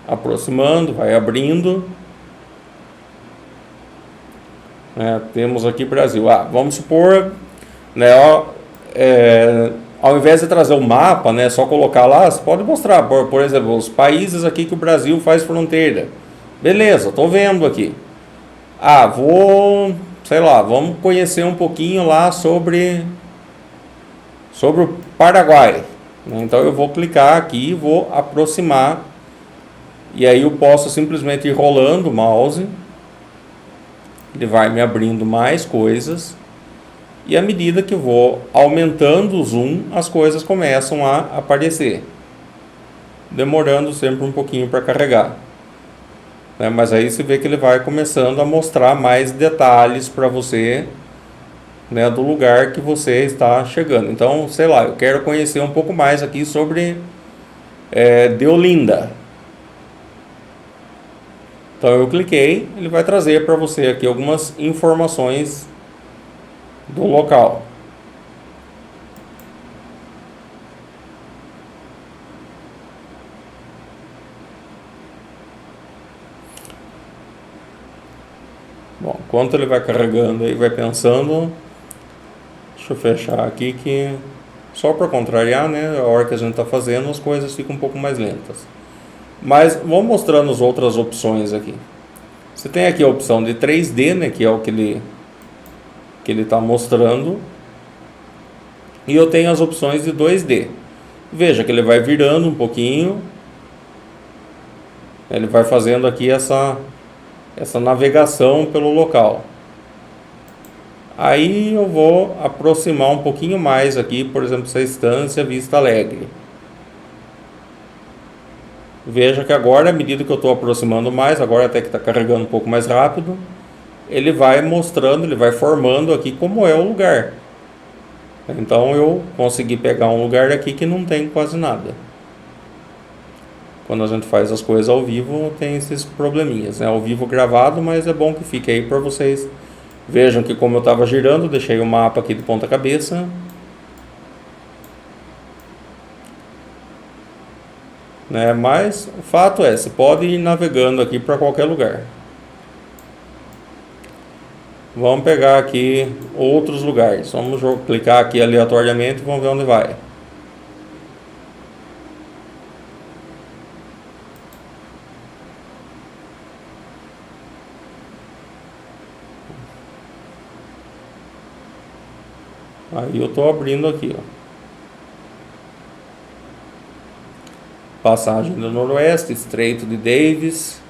aproximando, vai abrindo. Temos aqui Brasil. Vamos supor, né, ao invés de trazer o mapa, né, só colocar lá, você pode mostrar, por exemplo, os países aqui que o Brasil faz fronteira. Beleza, tô vendo aqui. Sei lá, vamos conhecer um pouquinho lá sobre o Paraguai. Então eu vou clicar aqui, vou aproximar, e aí eu posso simplesmente ir rolando o mouse. Ele vai me abrindo mais coisas, e à medida que eu vou aumentando o zoom, as coisas começam a aparecer, demorando sempre um pouquinho para carregar, né? Mas aí você vê que ele vai começando a mostrar mais detalhes para você, né, do lugar que você está chegando. Então, sei lá, eu quero conhecer um pouco mais aqui sobre Deolinda. Então eu cliquei, ele vai trazer para você aqui algumas informações do local. Bom, enquanto ele vai carregando aí, vai pensando, deixa eu fechar aqui que só para contrariar, né, a hora que a gente está fazendo as coisas ficam um pouco mais lentas. Mas vamos mostrando as outras opções aqui. Você tem aqui a opção de 3D, né, que é o que ele está mostrando. E eu tenho as opções de 2D. Veja que ele vai virando um pouquinho. Ele vai fazendo aqui essa navegação pelo local. Aí eu vou aproximar um pouquinho mais aqui, por exemplo, essa Estância Vista Alegre. Veja que agora, à medida que eu estou aproximando mais, agora até que está carregando um pouco mais rápido, ele vai mostrando, ele vai formando aqui como é o lugar. Então eu consegui pegar um lugar aqui que não tem quase nada. Quando a gente faz as coisas ao vivo, tem esses probleminhas, né? Ao vivo gravado, mas é bom que fique aí para vocês. Vejam que como eu estava girando, deixei o mapa aqui de ponta cabeça. Né? Mas o fato é, você pode ir navegando aqui para qualquer lugar. Vamos pegar aqui outros lugares. Vamos clicar aqui aleatoriamente e vamos ver onde vai. Aí eu estou abrindo aqui, ó. Passagem do Noroeste, Estreito de Davis.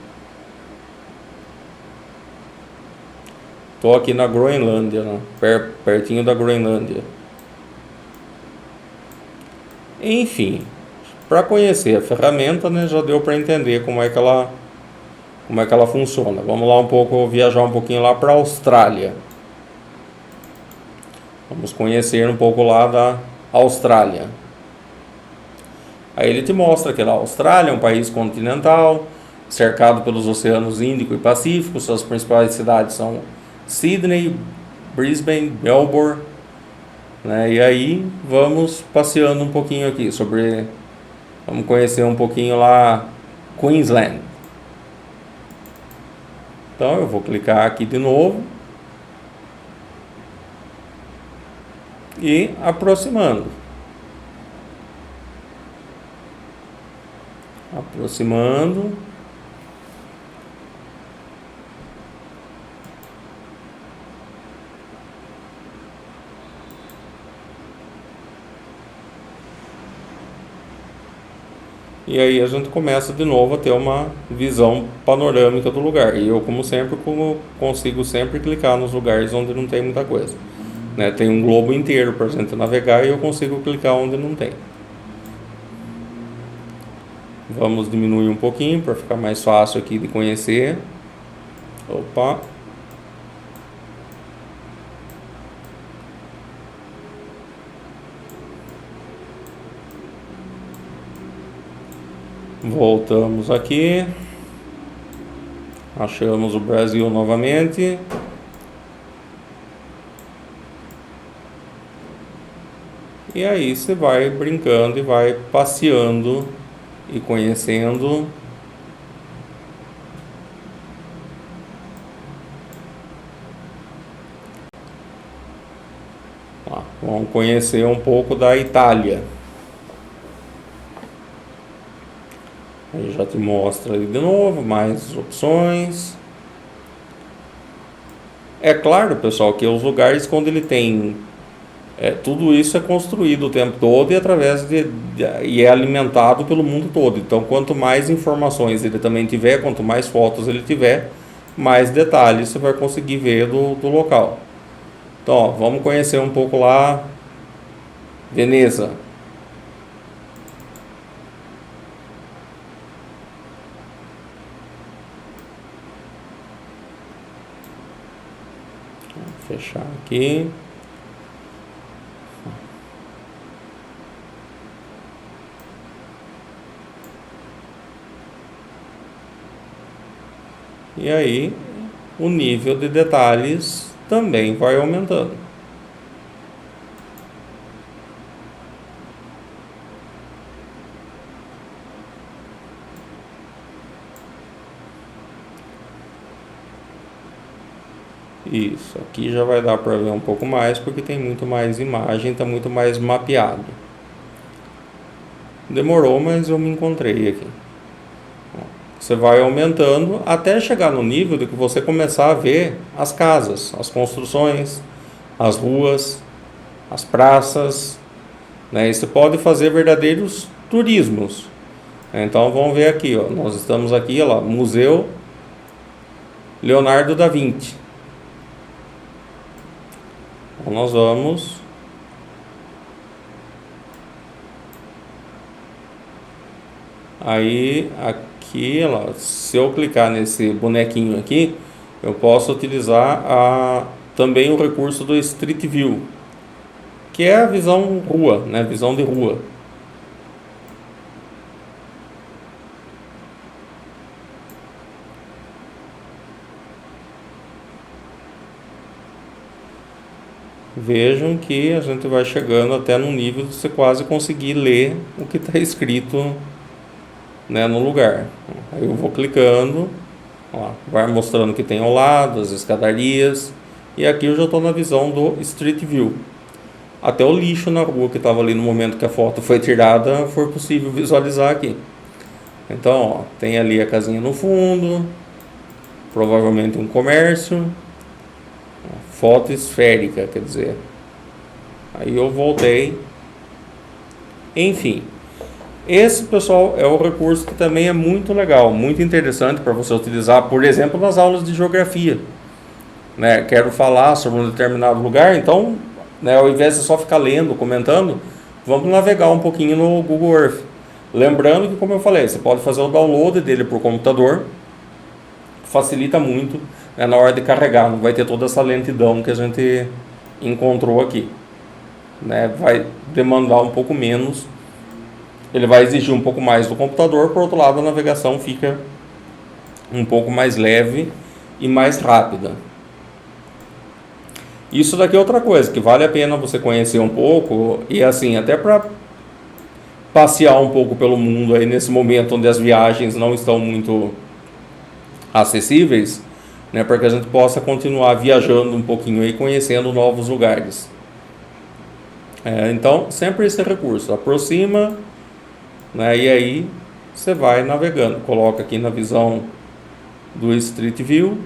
Estou aqui na Groenlândia, né? Pertinho da Groenlândia. Enfim, para conhecer a ferramenta, né, já deu para entender como é que ela funciona. Vamos lá viajar um pouquinho lá para a Austrália. Vamos conhecer um pouco lá da Austrália. Aí ele te mostra que a Austrália é um país continental, cercado pelos oceanos Índico e Pacífico. Suas principais cidades são Sydney, Brisbane, Melbourne, né? E aí vamos passeando um pouquinho aqui vamos conhecer um pouquinho lá Queensland. Então eu vou clicar aqui de novo e aproximando. E aí a gente começa de novo a ter uma visão panorâmica do lugar. E eu, como consigo sempre clicar nos lugares onde não tem muita coisa, né? Tem um globo inteiro para a gente navegar e eu consigo clicar onde não tem. Vamos diminuir um pouquinho para ficar mais fácil aqui de conhecer. Opa! Voltamos aqui. Achamos o Brasil novamente. E aí você vai brincando e vai passeando e conhecendo. Vamos conhecer um pouco da Itália. Aí já te mostra ali de novo mais opções. É claro, pessoal, que os lugares quando ele tem tudo isso é construído o tempo todo e e é alimentado pelo mundo todo. Então, quanto mais informações ele também tiver, quanto mais fotos ele tiver, mais detalhes você vai conseguir ver do local. Então, ó, vamos conhecer um pouco lá Veneza. Vou fechar aqui. E aí, o nível de detalhes também vai aumentando. Isso, aqui já vai dar para ver um pouco mais, porque tem muito mais imagem, está muito mais mapeado. Demorou, mas eu me encontrei aqui. Você vai aumentando até chegar no nível de que você começar a ver as casas, as construções, as ruas, as praças, né? E você pode fazer verdadeiros turismos. Então vamos ver aqui, ó. Nós estamos aqui, ó lá, Museu Leonardo da Vinci. Então nós vamos aí aqui, ó, se eu clicar nesse bonequinho aqui, eu posso utilizar também o recurso do Street View, que é a visão rua, né? Visão de rua. Vejam que a gente vai chegando até num nível de você quase conseguir ler o que está escrito, né, no lugar. Aí eu vou clicando, ó, vai mostrando que tem ao lado, as escadarias, e aqui eu já estou na visão do Street View. Até o lixo na rua que estava ali no momento que a foto foi tirada, foi possível visualizar aqui. Então, ó, tem ali a casinha no fundo, provavelmente um comércio. Foto esférica, quer dizer. Aí eu voltei. Enfim, esse, pessoal, é o recurso que também é muito legal, muito interessante para você utilizar, por exemplo, nas aulas de geografia, né? Quero falar sobre um determinado lugar, então, né, ao invés de só ficar lendo, comentando, vamos navegar um pouquinho no Google Earth. Lembrando que, como eu falei, você pode fazer o download dele por computador, facilita muito, né, na hora de carregar, não vai ter toda essa lentidão que a gente encontrou aqui, né? Vai demandar um pouco menos, ele vai exigir um pouco mais do computador, por outro lado a navegação fica um pouco mais leve e mais rápida. Isso daqui é outra coisa que vale a pena você conhecer um pouco, e assim, até para passear um pouco pelo mundo aí nesse momento onde as viagens não estão muito acessíveis, né, para que a gente possa continuar viajando um pouquinho e conhecendo novos lugares. Então, sempre esse recurso, aproxima, né, e aí você vai navegando, coloca aqui na visão do Street View,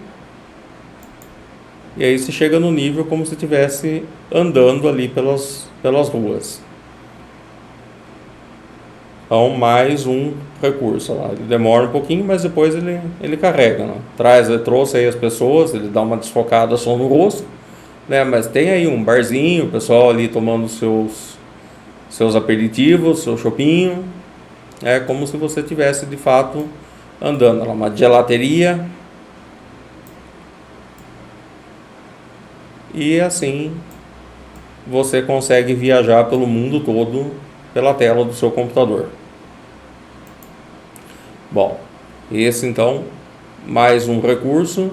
e aí você chega no nível como se estivesse andando ali pelas ruas. Então, mais um recurso lá. Ele demora um pouquinho, mas depois ele carrega, né? Ele trouxe aí as pessoas, ele dá uma desfocada só no rosto, né? Mas tem aí um barzinho, o pessoal ali tomando seus aperitivos, seu chopinho. É como se você tivesse de fato andando. Lá, uma gelateria. E assim você consegue viajar pelo mundo todo pela tela do seu computador. Bom, esse então, mais um recurso.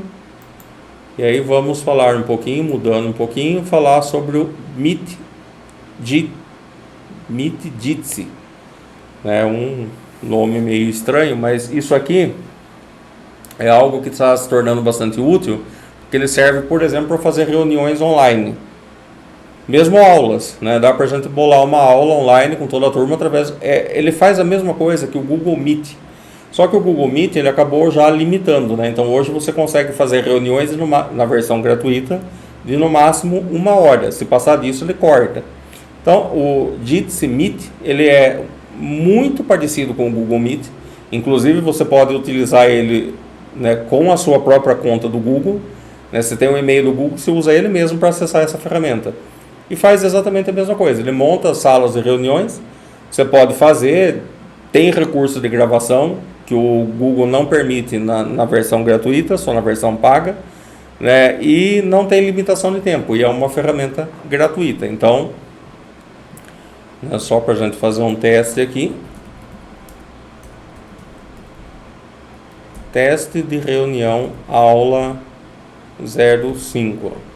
E aí vamos falar um pouquinho, mudando um pouquinho, falar sobre o Meet Meet Jitsi. É um nome meio estranho, mas isso aqui é algo que está se tornando bastante útil, porque ele serve, por exemplo, para fazer reuniões online. Mesmo aulas, né? Dá para a gente bolar uma aula online com toda a turma através... ele faz a mesma coisa que o Google Meet. Só que o Google Meet ele acabou já limitando, né? Então hoje você consegue fazer reuniões na versão gratuita de no máximo 1 hora. Se passar disso, ele corta. Então o Jitsi Meet ele é muito parecido com o Google Meet. Inclusive você pode utilizar ele, né, com a sua própria conta do Google. Né? Você tem um e-mail do Google, você usa ele mesmo para acessar essa ferramenta. E faz exatamente a mesma coisa. Ele monta salas de reuniões. Você pode fazer, tem recurso de gravação que o Google não permite na versão gratuita, só na versão paga, né? E não tem limitação de tempo, e é uma ferramenta gratuita. Então, é só para a gente fazer um teste aqui. Teste de reunião aula 05.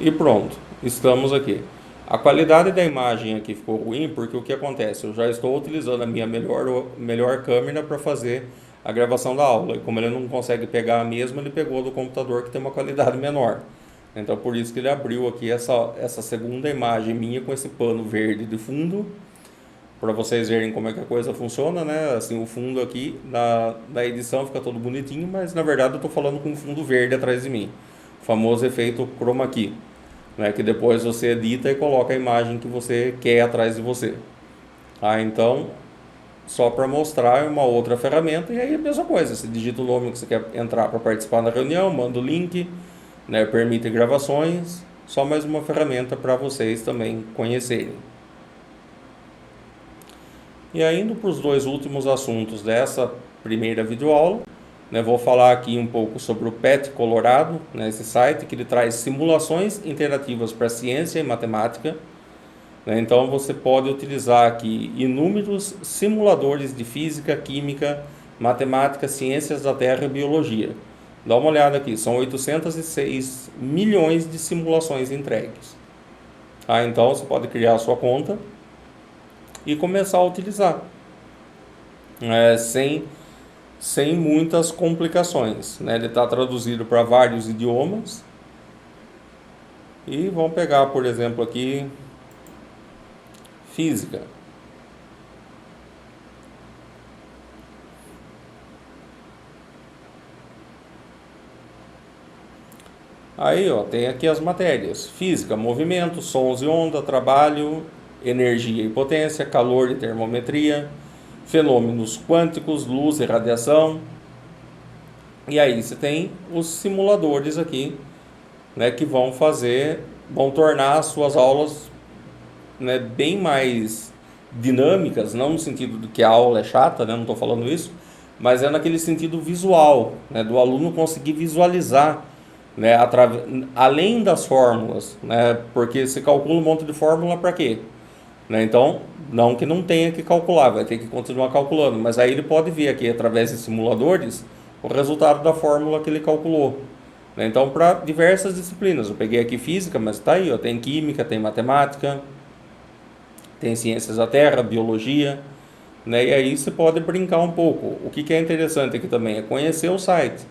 E pronto, estamos aqui. A qualidade da imagem aqui ficou ruim porque o que acontece? Eu já estou utilizando a minha melhor câmera para fazer a gravação da aula. E como ele não consegue pegar a mesma, ele pegou do computador que tem uma qualidade menor. Então por isso que ele abriu aqui essa segunda imagem minha com esse pano verde de fundo, para vocês verem como é que a coisa funciona, né? Assim, o fundo aqui da edição fica todo bonitinho, mas na verdade eu estou falando com um fundo verde atrás de mim. O famoso efeito chroma key. Né, que depois você edita e coloca a imagem que você quer atrás de você. Então, só para mostrar uma outra ferramenta, e aí é a mesma coisa, você digita o nome que você quer entrar para participar da reunião, manda o link, né, permite gravações, só mais uma ferramenta para vocês também conhecerem. E aí, indo para os dois últimos assuntos dessa primeira videoaula, né, vou falar aqui um pouco sobre o PET Colorado, né, esse site que ele traz simulações interativas para ciência e matemática. Né, então você pode utilizar aqui inúmeros simuladores de física, química, matemática, ciências da Terra e biologia. Dá uma olhada aqui, são 806 milhões de simulações entregues. Então você pode criar a sua conta e começar a utilizar, sem muitas complicações, né? Ele está traduzido para vários idiomas. E vamos pegar, por exemplo, aqui física. Aí, tem aqui as matérias: física, movimento, sons e onda, trabalho, energia e potência, calor e termometria, fenômenos quânticos, luz e radiação. E aí você tem os simuladores aqui, né, que vão tornar as suas aulas, né, bem mais dinâmicas, não no sentido de que a aula é chata, né, não estou falando isso, mas é naquele sentido visual, né, do aluno conseguir visualizar, né, além das fórmulas, né, porque se calcula um monte de fórmula para quê? Né, então, não que não tenha que calcular, vai ter que continuar calculando, mas aí ele pode ver aqui, através de simuladores, o resultado da fórmula que ele calculou. Né, então, para diversas disciplinas, eu peguei aqui física, mas está aí, tem química, tem matemática, tem ciências da Terra, biologia, né, e aí você pode brincar um pouco. O que é interessante aqui também é conhecer o site.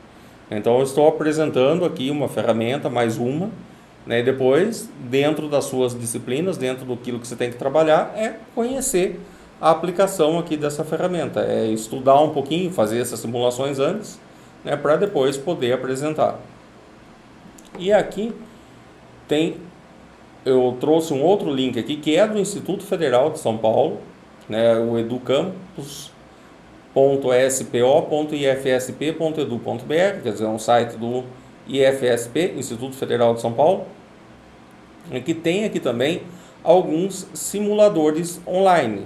Então, eu estou apresentando aqui uma ferramenta, mais uma, né, e depois, dentro das suas disciplinas, dentro do que você tem que trabalhar, é conhecer a aplicação aqui dessa ferramenta, é estudar um pouquinho, fazer essas simulações antes, né, para depois poder apresentar. E aqui eu trouxe um outro link aqui, que é do Instituto Federal de São Paulo, né, o educampus.spo.ifsp.edu.br, quer dizer, é um site do IFSP, Instituto Federal de São Paulo, que tem aqui também alguns simuladores online.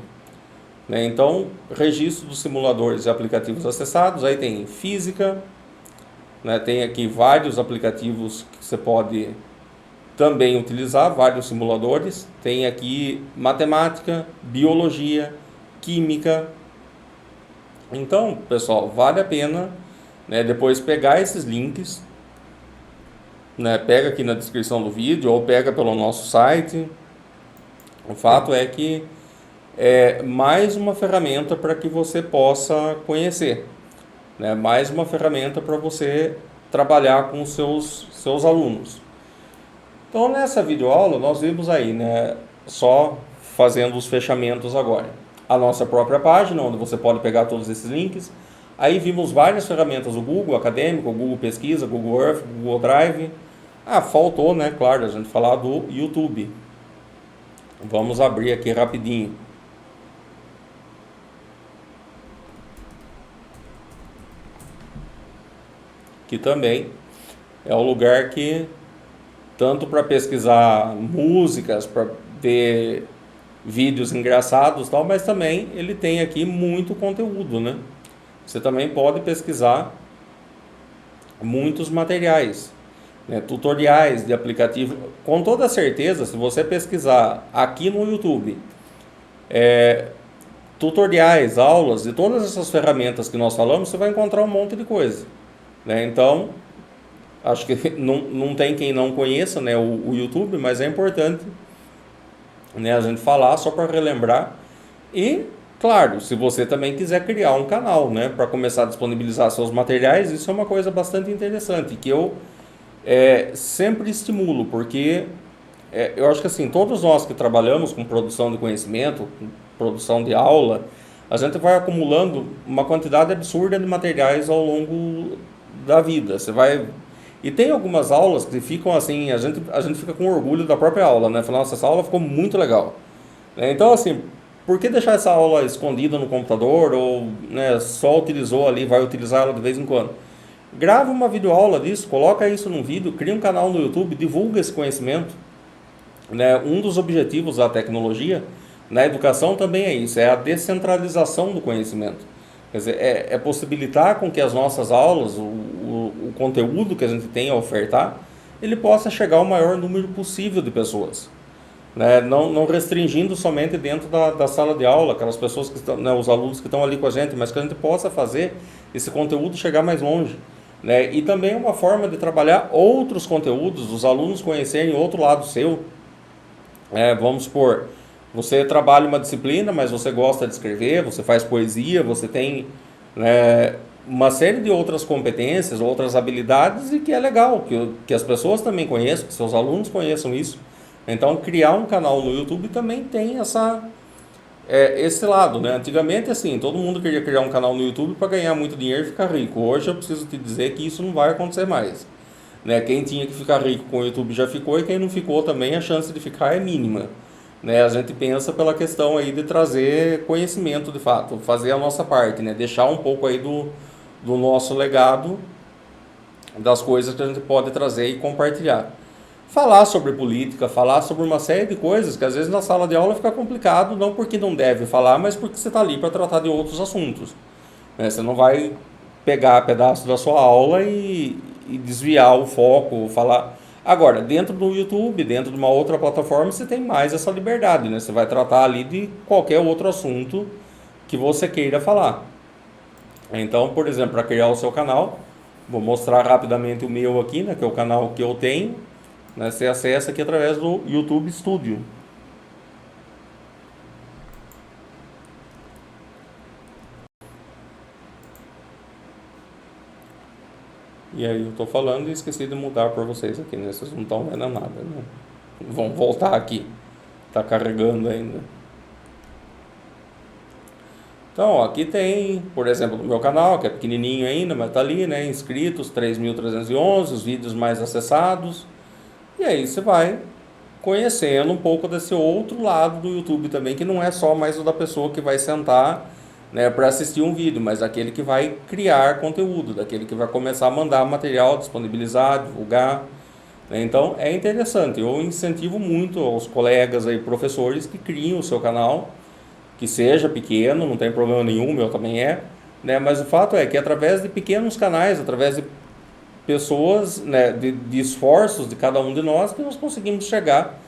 Né? Então, registro dos simuladores e aplicativos acessados, aí tem física, né? Tem aqui vários aplicativos que você pode também utilizar vários simuladores. Tem aqui matemática, biologia, química. Então, pessoal, vale a pena, né, depois pegar esses links, né, pega aqui na descrição do vídeo ou pega pelo nosso site. O fato é que é mais uma ferramenta para que você possa conhecer, né, mais uma ferramenta para você trabalhar com os seus alunos. Então, nessa videoaula, nós vimos aí, né, só fazendo os fechamentos agora, a nossa própria página, onde você pode pegar todos esses links. Aí vimos várias ferramentas do Google Acadêmico, Google Pesquisa, Google Earth, Google Drive. Faltou, né, claro, a gente falar do YouTube. Vamos abrir aqui rapidinho. Que também é o lugar que, tanto para pesquisar músicas, para ter vídeos engraçados e tal, mas também ele tem aqui muito conteúdo, né? Você também pode pesquisar muitos materiais, né? Tutoriais de aplicativo. Com toda certeza, se você pesquisar aqui no YouTube, tutoriais, aulas de todas essas ferramentas que nós falamos, você vai encontrar um monte de coisa, né? Então, acho que não tem quem não conheça, né, o YouTube, mas é importante, né, a gente falar só para relembrar. E, claro, se você também quiser criar um canal, né, para começar a disponibilizar seus materiais, isso é uma coisa bastante interessante, que eu sempre estimulo, porque eu acho que assim, todos nós que trabalhamos com produção de conhecimento, com produção de aula, a gente vai acumulando uma quantidade absurda de materiais ao longo da vida. Você vai... E tem algumas aulas que ficam assim, a gente fica com orgulho da própria aula, né? Fala, nossa, essa aula ficou muito legal. Então, assim, por que deixar essa aula escondida no computador ou, né, só utilizou ali, vai utilizar ela de vez em quando? Grava uma videoaula disso, coloca isso num vídeo, cria um canal no YouTube, divulga esse conhecimento, né? Um dos objetivos da tecnologia na educação também é isso, é a descentralização do conhecimento. Quer dizer, é possibilitar com que as nossas aulas, o conteúdo que a gente tem a ofertar, ele possa chegar ao maior número possível de pessoas, né? Não restringindo somente dentro da sala de aula, aquelas pessoas que estão, né, os alunos que estão ali com a gente, mas que a gente possa fazer esse conteúdo chegar mais longe, né? E também é uma forma de trabalhar outros conteúdos, os alunos conhecerem outro lado seu. Vamos supor, você trabalha uma disciplina, mas você gosta de escrever, você faz poesia, você tem, né, uma série de outras competências, outras habilidades, e que é legal que as pessoas também conheçam, que seus alunos conheçam isso. Então, criar um canal no YouTube também tem esse lado, né? Antigamente, assim, todo mundo queria criar um canal no YouTube para ganhar muito dinheiro e ficar rico. Hoje eu preciso te dizer que isso não vai acontecer mais, né? Quem tinha que ficar rico com o YouTube já ficou, e quem não ficou também, a chance de ficar é mínima, né? A gente pensa pela questão aí de trazer conhecimento de fato, fazer a nossa parte, né? Deixar um pouco aí do nosso legado, das coisas que a gente pode trazer e compartilhar. Falar sobre política, falar sobre uma série de coisas que às vezes na sala de aula fica complicado, não porque não deve falar, mas porque você está ali para tratar de outros assuntos, né? Você não vai pegar pedaço da sua aula e desviar o foco, falar... Agora, dentro do YouTube, dentro de uma outra plataforma, você tem mais essa liberdade, né? Você vai tratar ali de qualquer outro assunto que você queira falar. Então, por exemplo, para criar o seu canal, vou mostrar rapidamente o meu aqui, né, que é o canal que eu tenho, né? Você acessa aqui através do YouTube Studio. E aí eu estou falando e esqueci de mudar para vocês aqui, né? Vocês não estão vendo nada, né? Vão voltar aqui. Está carregando ainda. Então, ó, aqui tem, por exemplo, no meu canal, que é pequenininho ainda, mas tá ali, né? Inscritos, 3.311, os vídeos mais acessados. E aí você vai conhecendo um pouco desse outro lado do YouTube também, que não é só mais o da pessoa que vai sentar, né, para assistir um vídeo, mas daquele que vai criar conteúdo, daquele que vai começar a mandar material, disponibilizar, divulgar, né? Então é interessante, eu incentivo muito aos colegas aí, professores, que criem o seu canal, que seja pequeno, não tem problema nenhum, o meu também né? Mas o fato é que através de pequenos canais, através de pessoas, né, de esforços de cada um de nós, que nós conseguimos chegar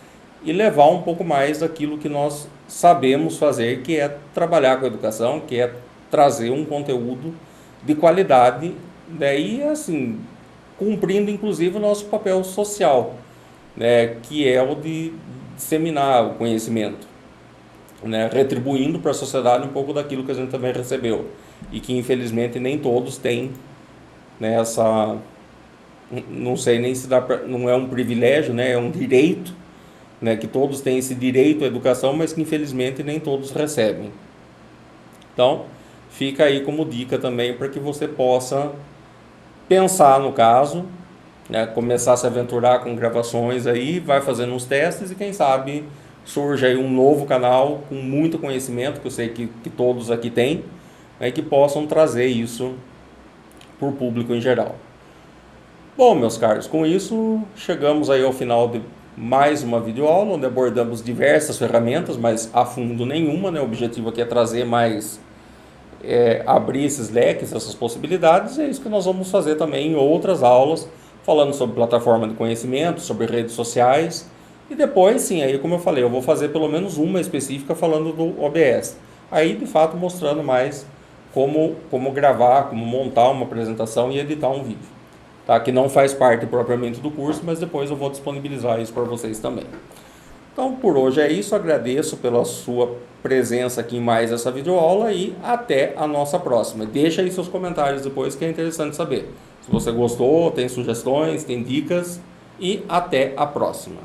e levar um pouco mais daquilo que nós sabemos fazer, que é trabalhar com a educação, que é trazer um conteúdo de qualidade, daí assim, cumprindo inclusive o nosso papel social, né, que é o de disseminar o conhecimento, né, retribuindo para a sociedade um pouco daquilo que a gente também recebeu e que infelizmente nem todos têm, né, essa, não sei nem se dá pra, não é um privilégio, né, é um direito, né, que todos têm esse direito à educação, mas que infelizmente nem todos recebem. Então, fica aí como dica também para que você possa pensar no caso, né, começar a se aventurar com gravações aí, vai fazendo uns testes e quem sabe surge aí um novo canal com muito conhecimento, que eu sei que todos aqui têm, né, que possam trazer isso para o público em geral. Bom, meus caros, com isso chegamos aí ao final de mais uma videoaula, onde abordamos diversas ferramentas, mas a fundo nenhuma, né? O objetivo aqui é trazer mais, abrir esses leques, essas possibilidades, e é isso que nós vamos fazer também em outras aulas, falando sobre plataforma de conhecimento, sobre redes sociais, e depois, sim, aí como eu falei, eu vou fazer pelo menos uma específica falando do OBS. Aí, de fato, mostrando mais como gravar, como montar uma apresentação e editar um vídeo. Tá? Que não faz parte propriamente do curso, mas depois eu vou disponibilizar isso para vocês também. Então, por hoje é isso. Agradeço pela sua presença aqui em mais essa videoaula e até a nossa próxima. Deixa aí seus comentários depois, que é interessante saber. Se você gostou, tem sugestões, tem dicas, e até a próxima.